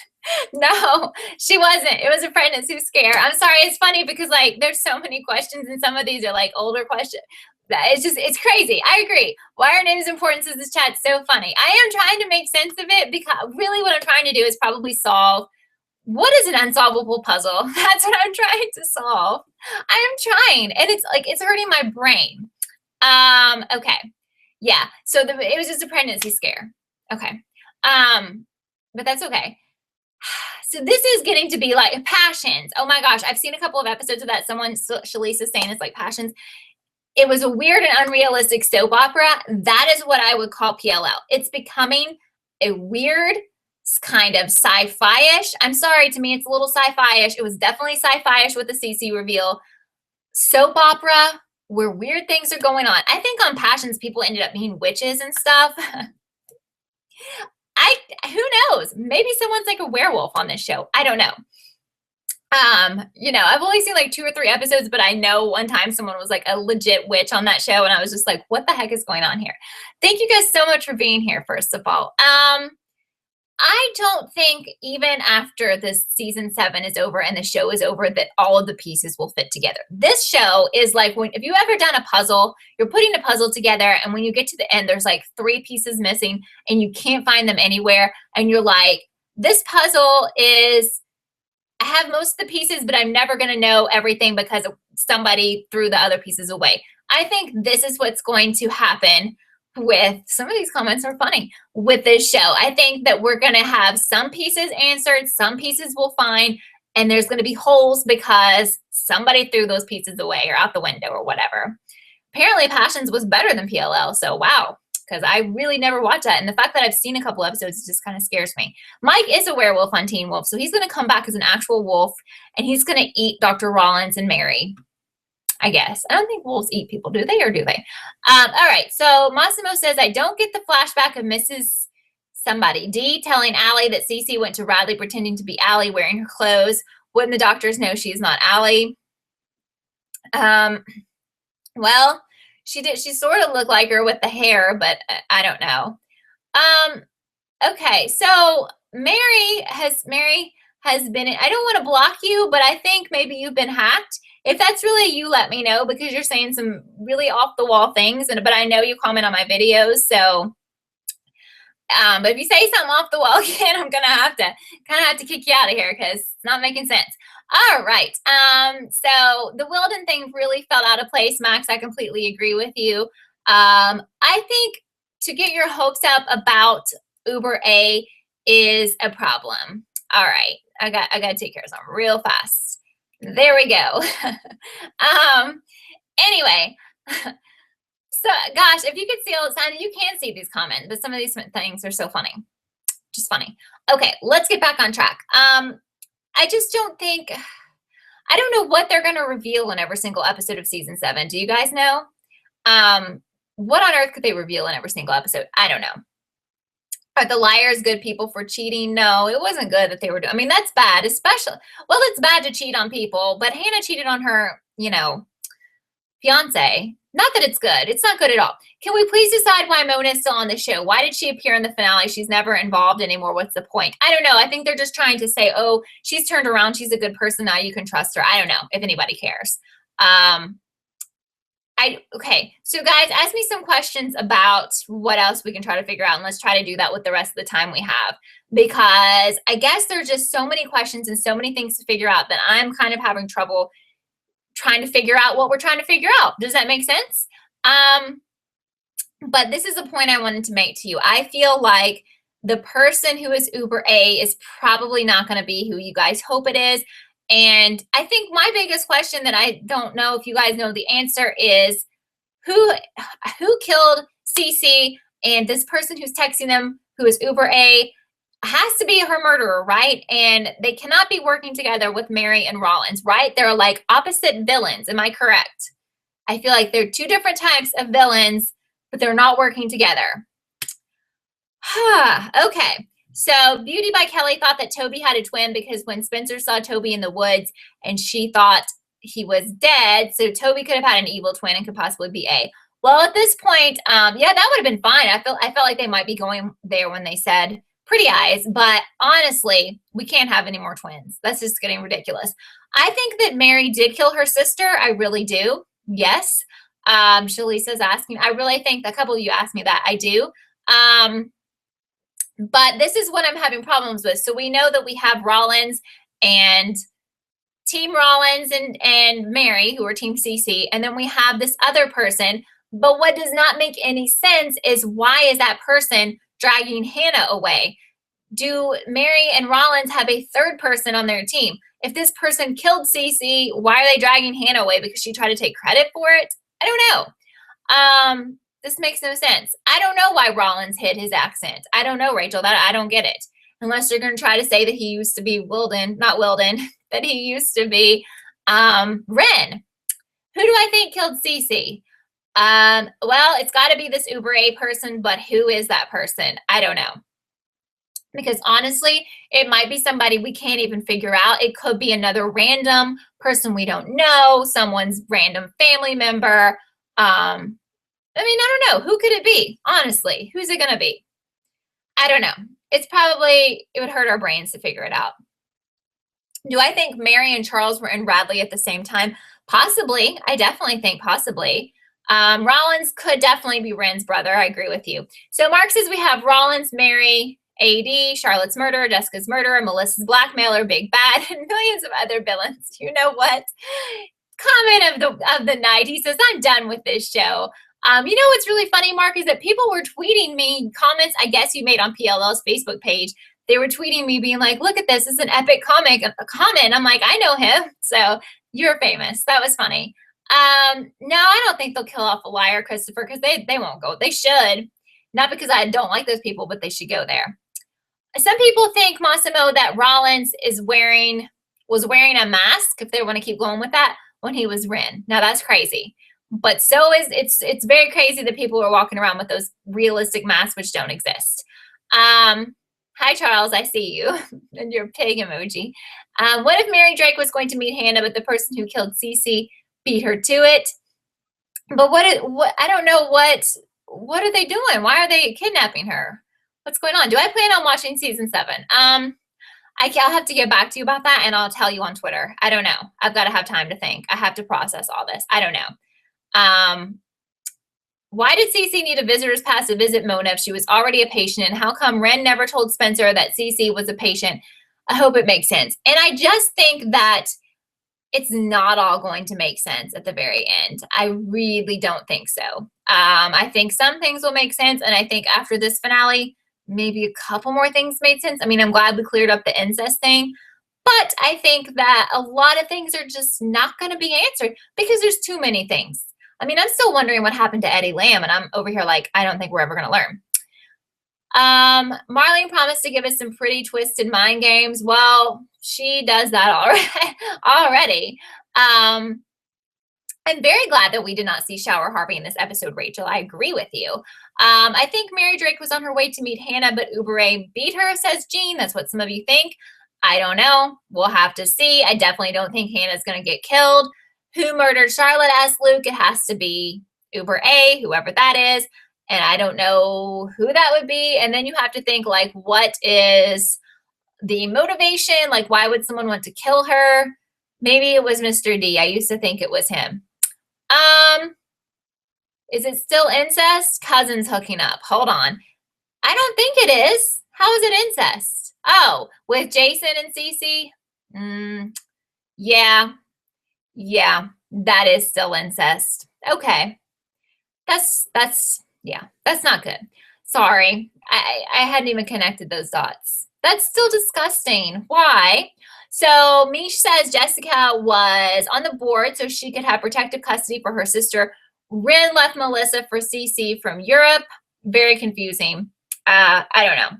No, she wasn't. It was a pregnancy scare. I'm sorry. It's funny because like there's so many questions, and some of these are like older questions. It's crazy. I agree. Why are names important? Says this chat so funny. I am trying to make sense of it, because really what I'm trying to do is probably solve what is an unsolvable puzzle. That's what I'm trying to solve. I am trying, and it's hurting my brain. Okay. Yeah. So it was just a pregnancy scare. Okay. But that's okay. So this is getting to be like Passions. Oh my gosh. I've seen a couple of episodes of that. Shalise is saying it's like Passions. It was a weird and unrealistic soap opera. That is what I would call PLL. It's becoming a weird kind of sci-fi-ish. I'm sorry, to me, it's a little sci-fi-ish. It was definitely sci-fi-ish with the Cece reveal. Soap opera where weird things are going on. I think on Passions, people ended up being witches and stuff. Who knows? Maybe someone's like a werewolf on this show. I don't know. I've only seen like 2 or 3 episodes, but I know one time someone was like a legit witch on that show, and I was just like, what the heck is going on here? Thank you guys so much for being here, first of all. I don't think even after this season 7 is over and the show is over that all of the pieces will fit together. This show is like if you ever done a puzzle, you're putting a puzzle together, and when you get to the end, there's like 3 pieces missing and you can't find them anywhere. And you're like, this puzzle I have most of the pieces, but I'm never going to know everything because somebody threw the other pieces away. I think this is what's going to happen with some of these comments are funny with this show. I think that we're going to have some pieces answered, some pieces we'll find, and there's going to be holes because somebody threw those pieces away or out the window or whatever. Apparently Passions was better than PLL, so wow, because I really never watched that. And the fact that I've seen a couple episodes just kind of scares me. Mike is a werewolf on Teen Wolf, so he's going to come back as an actual wolf, and he's going to eat Dr. Rollins and Mary, I guess. I don't think wolves eat people, do they, or do they? All right, so Massimo says, I don't get the flashback of Mrs. Somebody D telling Allie that Cece went to Radley pretending to be Allie wearing her clothes. Wouldn't the doctors know she's not Allie? Well, she did. She sort of looked like her with the hair, but I don't know. Okay, so Mary has been in, I don't want to block you, but I think maybe you've been hacked. If that's really you, let me know, because you're saying some really off the wall things, but I know you comment on my videos, so but if you say something off the wall again, I'm gonna have to kick you out of here because it's not making sense. All right. So the Wilden thing really fell out of place, Max. I completely agree with you. I think to get your hopes up about Uber A is a problem. All right. I got to take care of something real fast. There we go. Anyway, so gosh, if you could see all the time, you can see these comments, but some of these things are so funny. Just funny. Okay, let's get back on track. I just don't think, I don't know what they're going to reveal in every single episode of season 7. Do you guys know? What on earth could they reveal in every single episode? I don't know. Are the liars good people for cheating? No, it wasn't good that they were doing. I mean, that's bad, especially, well, it's bad to cheat on people, but Hannah cheated on her, fiance. Not that it's good. It's not good at all. Can we please decide why Mona is still on the show? Why did she appear in the finale? She's never involved anymore. What's the point? I don't know. I think they're just trying to say, oh, she's turned around. She's a good person now. You can trust her. I don't know if anybody cares. Okay, so guys, ask me some questions about what else we can try to figure out, and let's try to do that with the rest of the time we have, because I guess there's just so many questions and so many things to figure out that I'm kind of having trouble trying to figure out what we're trying to figure out. Does that make sense? But this is a point I wanted to make to you. I feel like the person who is Uber A is probably not going to be who you guys hope it is. And I think my biggest question that I don't know if you guys know the answer is who killed Cece, and this person who's texting them, who is Uber A, has to be her murderer, right? And they cannot be working together with Mary and Rollins, right? They're like opposite villains. Am I correct? I feel like they're two different types of villains, but they're not working together. Okay. So Beauty by Kelly thought that Toby had a twin because when Spencer saw Toby in the woods and she thought he was dead, so Toby could have had an evil twin and could possibly be A. Well, at this point, yeah, that would have been fine. I felt like they might be going there when they said pretty eyes, but honestly, we can't have any more twins. That's just getting ridiculous. I think that Mary did kill her sister. I really do. Yes. Shalisa's asking. I really think a couple of you asked me that. I do. But this is what I'm having problems with. So we know that we have Rollins and Team Rollins and Mary, who are Team Cece, and then we have this other person. But what does not make any sense is why is that person dragging Hannah away? Do Mary and Rollins have a third person on their team? If this person killed Cece, why are they dragging Hannah away? Because she tried to take credit for it? I don't know. This makes no sense. I don't know why Rollins hid his accent. I don't know, Rachel. That I don't get it. Unless you're going to try to say that he used to be not Wilden, that he used to be Ren. Who do I think killed Cece? Well, it's got to be this Uber A person, but who is that person? I don't know. Because honestly, it might be somebody we can't even figure out. It could be another random person we don't know, someone's random family member. I mean, I don't know. Who could it be? Honestly, who's it going to be? I don't know. It would hurt our brains to figure it out. Do I think Mary and Charles were in Radley at the same time? Possibly. I definitely think possibly. Rollins could definitely be Ren's brother. I agree with you. So Mark says we have Rollins, Mary, AD, Charlotte's murderer, Jessica's murderer, Melissa's blackmailer, Big Bad, and millions of other villains. You know what? Comment of the night. He says, I'm done with this show. You know what's really funny, Mark, is that people were tweeting me comments I guess you made on PLL's Facebook page. They were tweeting me being like, look at this. It's an epic comment. I'm like, I know him. So you're famous. That was funny. No, I don't think they'll kill off a liar, Christopher, because they won't go. They should. Not because I don't like those people, but they should go there. Some people think, Massimo, that Rollins was wearing a mask, if they want to keep going with that, when he was Ren. Now that's crazy. But it's very crazy that people are walking around with those realistic masks which don't exist. Hi, Charles, I see you. And your pig emoji. What if Mary Drake was going to meet Hannah, but the person who killed Cece beat her to it? But I don't know what are they doing? Why are they kidnapping her? What's going on? Do I plan on watching season 7? I'll have to get back to you about that, and I'll tell you on Twitter. I don't know. I've got to have time to think. I have to process all this. I don't know. Why did Cece need a visitor's pass to visit Mona if she was already a patient? And how come Ren never told Spencer that Cece was a patient? I hope it makes sense. And I just think that it's not all going to make sense at the very end. I really don't think so. I think some things will make sense. And I think after this finale, maybe a couple more things made sense. I mean, I'm glad we cleared up the incest thing, But I think that a lot of things are just not going to be answered because there's too many things. I mean, I'm still wondering what happened to Eddie Lamb, and I'm over here like, I don't think we're ever going to learn. Marlene promised to give us some pretty twisted mind games. Well, she does that already. I'm very glad that we did not see Shower Harvey in this episode, Rachel. I agree with you. I think Mary Drake was on her way to meet Hannah, but Uber A beat her, says Jean. That's what some of you think. I don't know. We'll have to see. I definitely don't think Hannah's going to get killed. Who murdered Charlotte? Asked Luke. It has to be Uber A, whoever that is. And I don't know who that would be. And then you have to think, like, what is the motivation? Like, why would someone want to kill her? Maybe it was Mr. D. I used to think it was him. Is it still incest? Cousins hooking up. Hold on. I don't think it is. How is it incest? Oh, with Jason and Cece? Yeah, that is still incest. Okay. That's not good. Sorry. I hadn't even connected those dots. That's still disgusting. Why? So Mish says Jessica was on the board so she could have protective custody for her sister. Rin left Melissa for Cece from Europe. Very confusing. I don't know.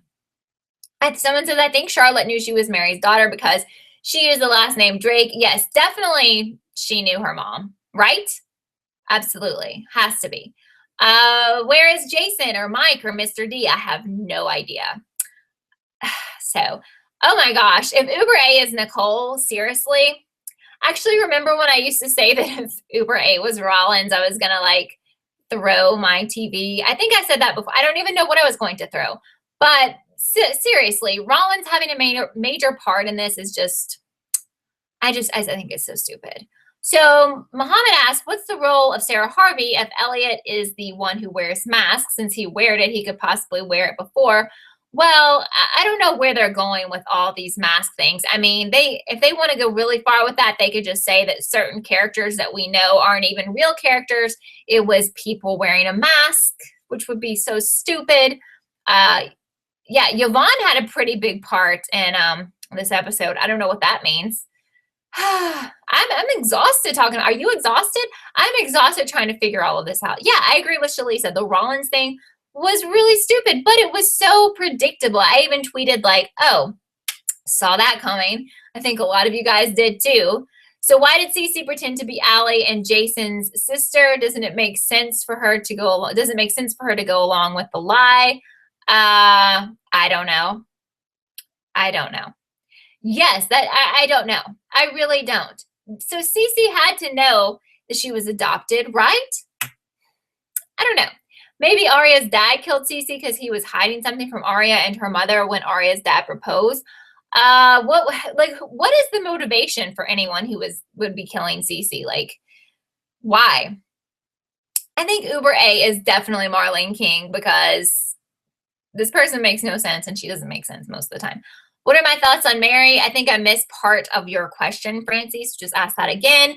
Someone says, I think Charlotte knew she was Mary's daughter because she used the last name Drake. Yes, definitely she knew her mom, right? Absolutely. Has to be. Where is Jason or Mike or Mr. D? I have no idea. So, oh my gosh, if Uber A is Nicole, seriously? Actually, remember when I used to say that if Uber A was Rollins, I was going to like throw my TV. I think I said that before. I don't even know what I was going to throw. But seriously, Rollins having a major part in this is just, I think it's so stupid. So Muhammad asked, what's the role of Sarah Harvey if Elliot is the one who wears masks? Since he weared it, he could possibly wear it before. Well, I don't know where they're going with all these mask things. I mean, if they want to go really far with that, they could just say that certain characters that we know aren't even real characters. It was people wearing a mask, which would be so stupid. Yeah, Yvonne had a pretty big part in this episode. I don't know what that means. I'm exhausted talking. Are you exhausted? I'm exhausted trying to figure all of this out. Yeah, I agree with Shalisa. The Rollins thing was really stupid, but it was so predictable. I even tweeted like, oh, saw that coming. I think a lot of you guys did too. So why did Cece pretend to be Allie and Jason's sister? Doesn't it make sense for her to go along? Does it make sense for her to go along with the lie? I don't know. Yes, that I don't know. I really don't. So Cece had to know that she was adopted, right? I don't know. Maybe Arya's dad killed Cece because he was hiding something from Arya and her mother when Arya's dad proposed. What is the motivation for anyone who would be killing Cece? Like, why? I think Uber A is definitely Marlene King because this person makes no sense and she doesn't make sense most of the time. What are my thoughts on Mary? I think I missed part of your question, Francie, so just ask that again.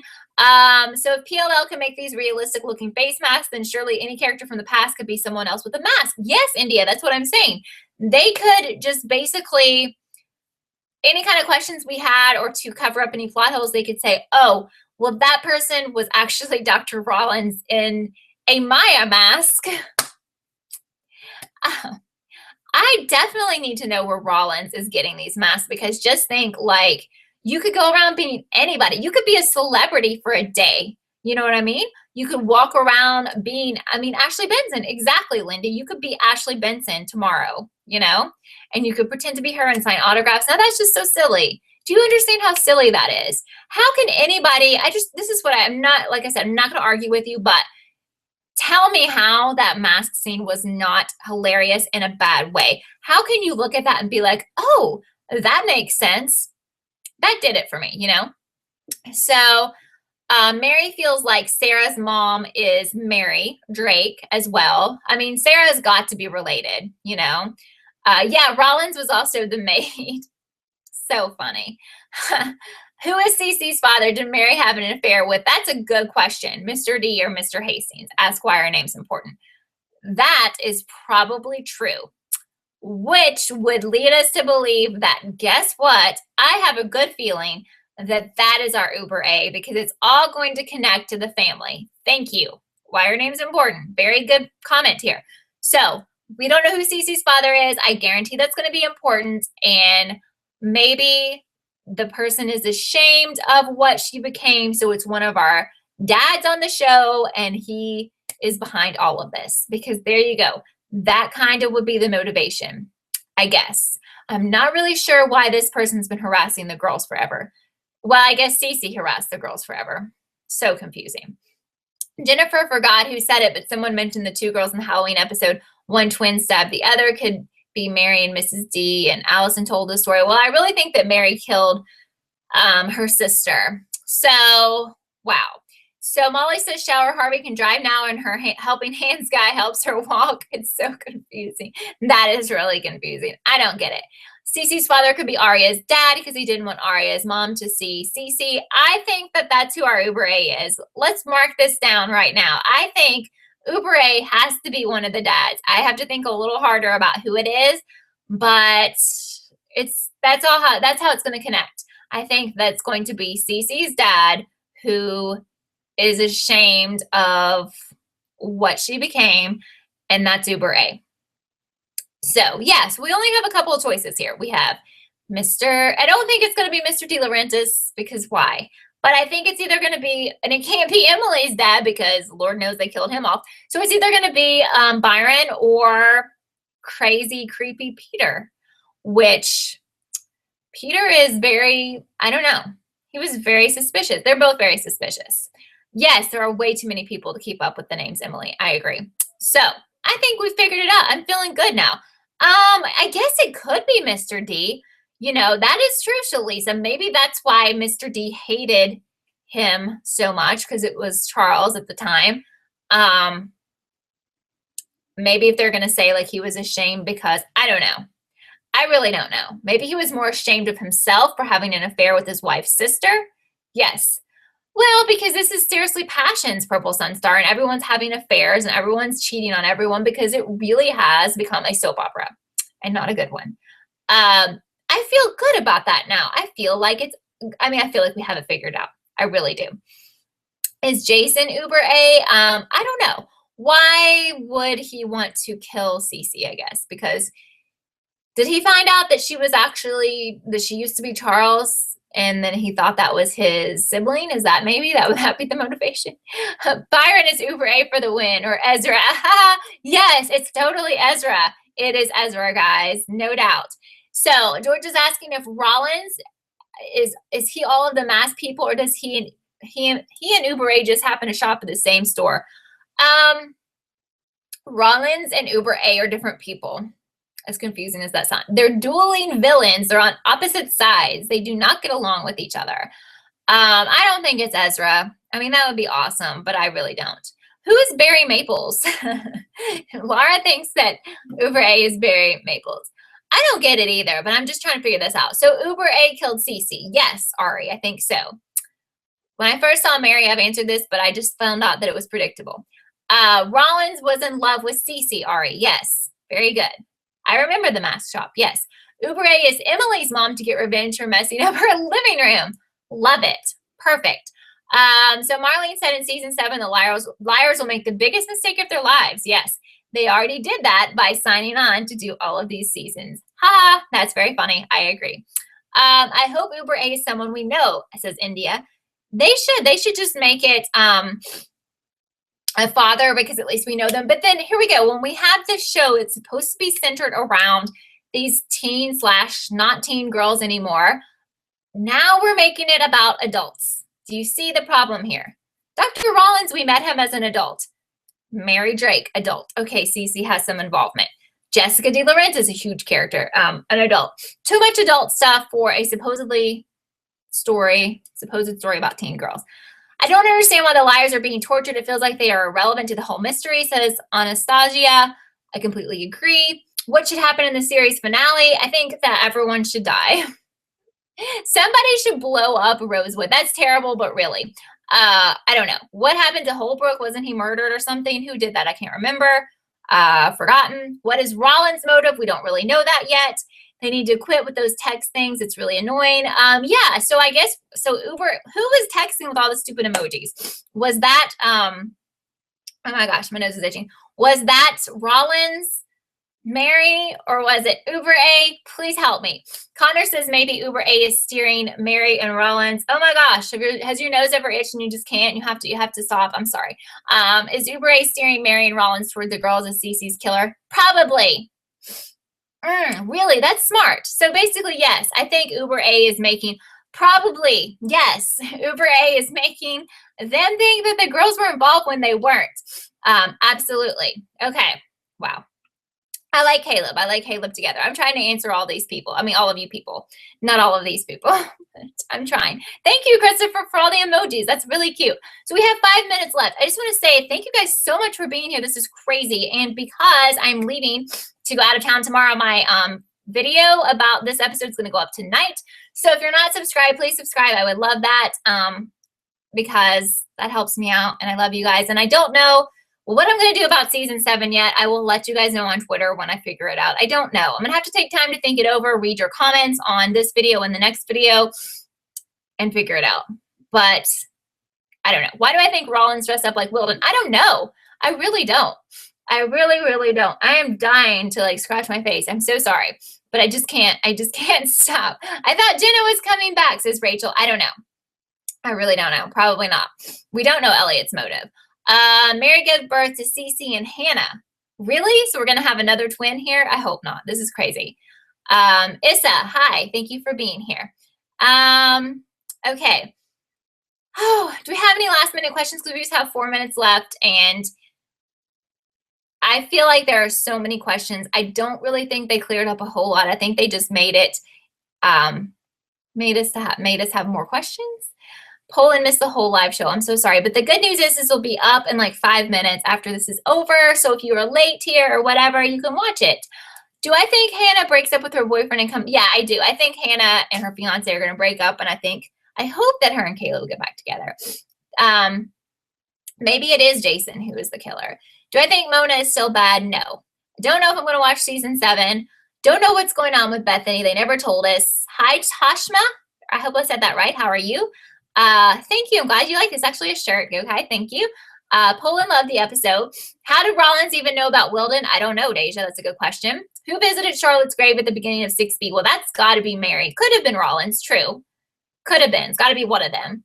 So if PLL can make these realistic looking face masks, then surely any character from the past could be someone else with a mask. Yes, India, that's what I'm saying. They could just basically, any kind of questions we had or to cover up any plot holes, they could say, oh, well, that person was actually Dr. Rollins in a Maya mask. I definitely need to know where Rollins is getting these masks because just think, like, you could go around being anybody. You could be a celebrity for a day. You know what I mean? You could walk around being, Ashley Benson. Exactly, Lindy. You could be Ashley Benson tomorrow, and you could pretend to be her and sign autographs. Now, that's just so silly. Do you understand how silly that is? How can anybody, this is what I'm not, like I said, I'm not going to argue with you, but tell me how that mask scene was not hilarious in a bad way. How can you look at that and be like, oh, that makes sense? That did it for me, So Mary feels like Sarah's mom is Mary Drake as well. Sarah's got to be related, Yeah, Rollins was also the maid. So funny. Who is Cece's father? Did Mary have an affair with? That's a good question. Mr. D or Mr. Hastings? Esquire name's important. That is probably true. which would lead us to believe that, guess what? I have a good feeling that that is our Uber A, because it's all going to connect to the family. Thank you. Why your name's important. Very good comment here. So we don't know who Cece's father is. I guarantee that's going to be important. And maybe the person is ashamed of what she became. So it's one of our dads on the show, and he is behind all of this, because there you go. That kind of would be the motivation, I guess. I'm not really sure why this person's been harassing the girls forever. Well, I guess Cece harassed the girls forever. So confusing. Jennifer forgot who said it, but someone mentioned the two girls in the Halloween episode. One twin stabbed the other. Could be Mary and Mrs. D. And Allison told the story. Well, I really think that Mary killed her sister. So, wow. So Molly says shower Harvey can drive now, and her helping hands guy helps her walk. It's so confusing. That is really confusing. I don't get it. Cece's father could be Arya's dad, because he didn't want Arya's mom to see Cece. I think that that's who our Uber A is. Let's mark this down right now. I think Uber A has to be one of the dads. I have to think a little harder about who it is, but that's how it's going to connect. I think that's going to be Cece's dad, who is ashamed of what she became, and that's Uber A. So, yes, we only have a couple of choices here. We have I don't think it's going to be Mr. De Laurentiis, because why? But I think it's either going to be, and it can't be Emily's dad, because Lord knows they killed him off. So it's either going to be Byron or crazy, creepy Peter, which Peter is very, I don't know. He was very suspicious. They're both very suspicious. Yes, there are way too many people to keep up with the names Emily. I agree. So I think we figured it out. I'm feeling good now. I guess it could be Mr. D. You know, that is true, Shalisa. Maybe that's why Mr. D hated him so much, because it was Charles at the time. Maybe if they're going to say like he was ashamed because, I don't know. I really don't know. Maybe he was more ashamed of himself for having an affair with his wife's sister. Yes. Well, because this is seriously Passion's Purple Sunstar, and everyone's having affairs and everyone's cheating on everyone, because it really has become a soap opera, and not a good one. I feel good about that now. I feel like I feel like we have it figured out. I really do. Is Jason Uber A? I don't know. Why would he want to kill Cece, I guess? Because did he find out that she used to be Charles, and then he thought that was his sibling? Is that would that be the motivation? Byron is Uber A for the win, or Ezra. Yes, it's totally Ezra. It is Ezra, guys, no doubt. So George is asking if Rollins is he all of the masked people, or does he and Uber A just happen to shop at the same store? Rollins and Uber A are different people. As confusing as that sounds. They're dueling villains. They're on opposite sides. They do not get along with each other. I don't think it's Ezra. I mean, that would be awesome, but I really don't. Who is Barry Maples? Laura thinks that Uber A is Barry Maples. I don't get it either, but I'm just trying to figure this out. So Uber A killed Cece. Yes, Ari, I think so. When I first saw Mary, I've answered this, but I just found out that it was predictable. Rollins was in love with Cece, Ari. Yes, very good. I remember the mask shop. Yes. Uber A is Emily's mom to get revenge for messing up her living room. Love it. Perfect. So Marlene said in season 7, the liars will make the biggest mistake of their lives. Yes. They already did that by signing on to do all of these seasons. Ha! That's very funny. I agree. I hope Uber A is someone we know, says India. They should just make it a father, because at least we know them. But then here we go. When we have this show, it's supposed to be centered around these teen / not teen girls anymore. Now we're making it about adults. Do you see the problem here? Dr. Rollins, we met him as an adult. Mary Drake, adult. Okay, Cece has some involvement. Jessica De Laurentiis is a huge character, an adult. Too much adult stuff for a supposed story about teen girls. I don't understand why the liars are being tortured. It feels like they are irrelevant to the whole mystery, says Anastasia. I completely agree. What should happen in the series finale? I think that everyone should die. Somebody should blow up Rosewood. That's terrible, but really. I don't know. What happened to Holbrook? Wasn't he murdered or something? Who did that? I can't remember. Forgotten. What is Rollins' motive? We don't really know that yet. They need to quit with those text things. It's really annoying. Yeah, so I guess, so Uber, who was texting with all the stupid emojis? Was that, oh my gosh, my nose is itching. Was that Rollins, Mary, or was it Uber A? Please help me. Connor says maybe Uber A is steering Mary and Rollins. Oh my gosh, has your nose ever itched and you just can't? You have to stop. I'm sorry. Is Uber A steering Mary and Rollins toward the girls as Cece's killer? Probably. Really? That's smart. So basically, yes, I think Uber A is making, probably, yes, Uber A is making them think that the girls were involved when they weren't. Absolutely. Okay. Wow. I like Caleb. I like Caleb together. I'm trying to answer all these people. I mean, all of you people, not all of these people. I'm trying. Thank you, Christopher, for all the emojis. That's really cute. So we have 5 minutes left. I just want to say thank you guys so much for being here. This is crazy. And because I'm leaving to go out of town tomorrow, my video about this episode is going to go up tonight. So if you're not subscribed, please subscribe. I would love that because that helps me out. And I love you guys. And I don't know what I'm going to do about season 7 yet. I will let you guys know on Twitter when I figure it out. I don't know. I'm going to have to take time to think it over, read your comments on this video and the next video, and figure it out. But I don't know. Why do I think Rollins dressed up like Wilden? I don't know. I really don't. I really, really don't. I am dying to like scratch my face. I'm so sorry. But I just can't stop. I thought Jenna was coming back, says Rachel. I don't know. I really don't know. Probably not. We don't know Elliot's motive. Mary gave birth to Cece and Hannah. Really? So we're going to have another twin here? I hope not. This is crazy. Issa, hi. Thank you for being here. Okay. Oh, do we have any last minute questions? Because we just have 4 minutes left. And I feel like there are so many questions. I don't really think they cleared up a whole lot. I think they just made it, made us have more questions. Poland missed the whole live show. I'm so sorry. But the good news is this will be up in like 5 minutes after this is over. So if you were late here or whatever, you can watch it. Do I think Hannah breaks up with her boyfriend and come? Yeah, I do. I think Hannah and her fiance are going to break up. And I hope that her and Kayla will get back together. Maybe it is Jason who is the killer. Do I think Mona is still bad? No. I don't know if I'm going to watch season 7. Don't know what's going on with Bethany. They never told us. Hi, Tashma. I hope I said that right. How are you? Thank you. I'm glad you like this. Actually a shirt. Okay. Thank you. Poland loved the episode. How did Rollins even know about Wilden? I don't know, Deja. That's a good question. Who visited Charlotte's grave at the beginning of 6B? Well, that's got to be Mary. Could have been Rollins. True. Could have been. It's got to be one of them.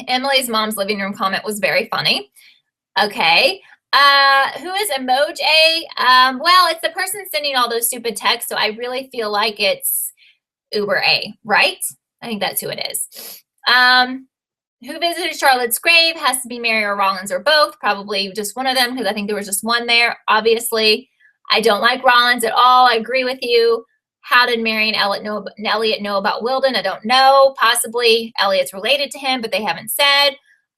Emily's mom's living room comment was very funny. Okay. Who is Emoji? Well, it's the person sending all those stupid texts, so I really feel like it's Uber A, right? I think that's who it is. Who visited Charlotte's grave? Has to be Mary or Rollins or both. Probably just one of them because I think there was just one there. Obviously, I don't like Rollins at all. I agree with you. How did Mary and Elliot know about Wilden? I don't know. Possibly Elliot's related to him, but they haven't said.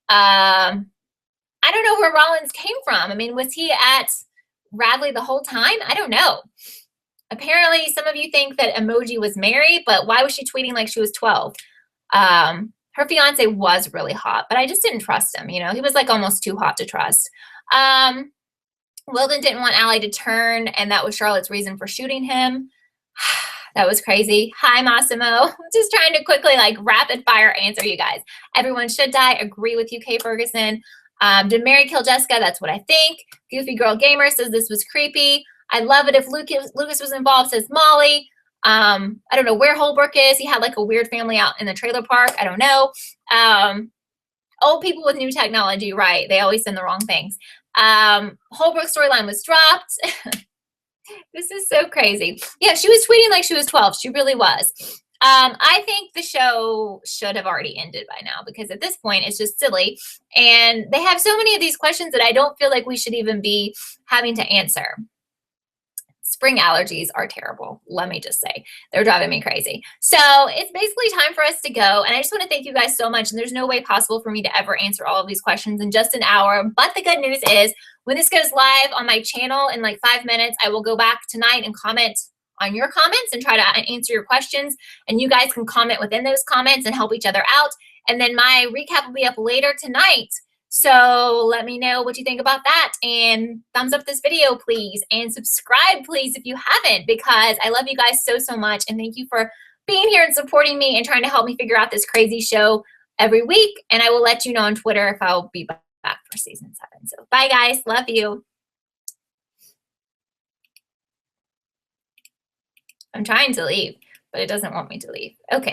I don't know where Rollins came from. I mean, was he at Radley the whole time? I don't know. Apparently, some of you think that Emoji was Mary, but why was she tweeting like she was 12? Her fiance was really hot, but I just didn't trust him. You know, he was like almost too hot to trust. Wilden didn't want Allie to turn, and that was Charlotte's reason for shooting him. That was crazy. Hi, Massimo. Just trying to quickly, like, rapid fire answer you guys. Everyone should die. Agree with you, Kay Ferguson. Did Mary kill Jessica? That's what I think. Goofy Girl Gamer says this was creepy. I'd love it if Lucas was involved, says Molly. I don't know where Holbrook is. He had like a weird family out in the trailer park. I don't know. Old people with new technology, right? They always send the wrong things. Holbrook's storyline was dropped. This is so crazy. Yeah, she was tweeting like she was 12. She really was. I think the show should have already ended by now because at this point it's just silly. And they have so many of these questions that I don't feel like we should even be having to answer. Spring allergies are terrible. Let me just say, they're driving me crazy. So it's basically time for us to go. And I just want to thank you guys so much. And there's no way possible for me to ever answer all of these questions in just an hour. But the good news is when this goes live on my channel in like 5 minutes, I will go back tonight and comment on your comments and try to answer your questions. And you guys can comment within those comments and help each other out. And then my recap will be up later tonight. So let me know what you think about that, and thumbs up this video, please, and subscribe, please, if you haven't, because I love you guys so, so much, and thank you for being here and supporting me and trying to help me figure out this crazy show every week, and I will let you know on Twitter if I'll be back for season 7. So bye, guys. Love you. I'm trying to leave, but it doesn't want me to leave. Okay.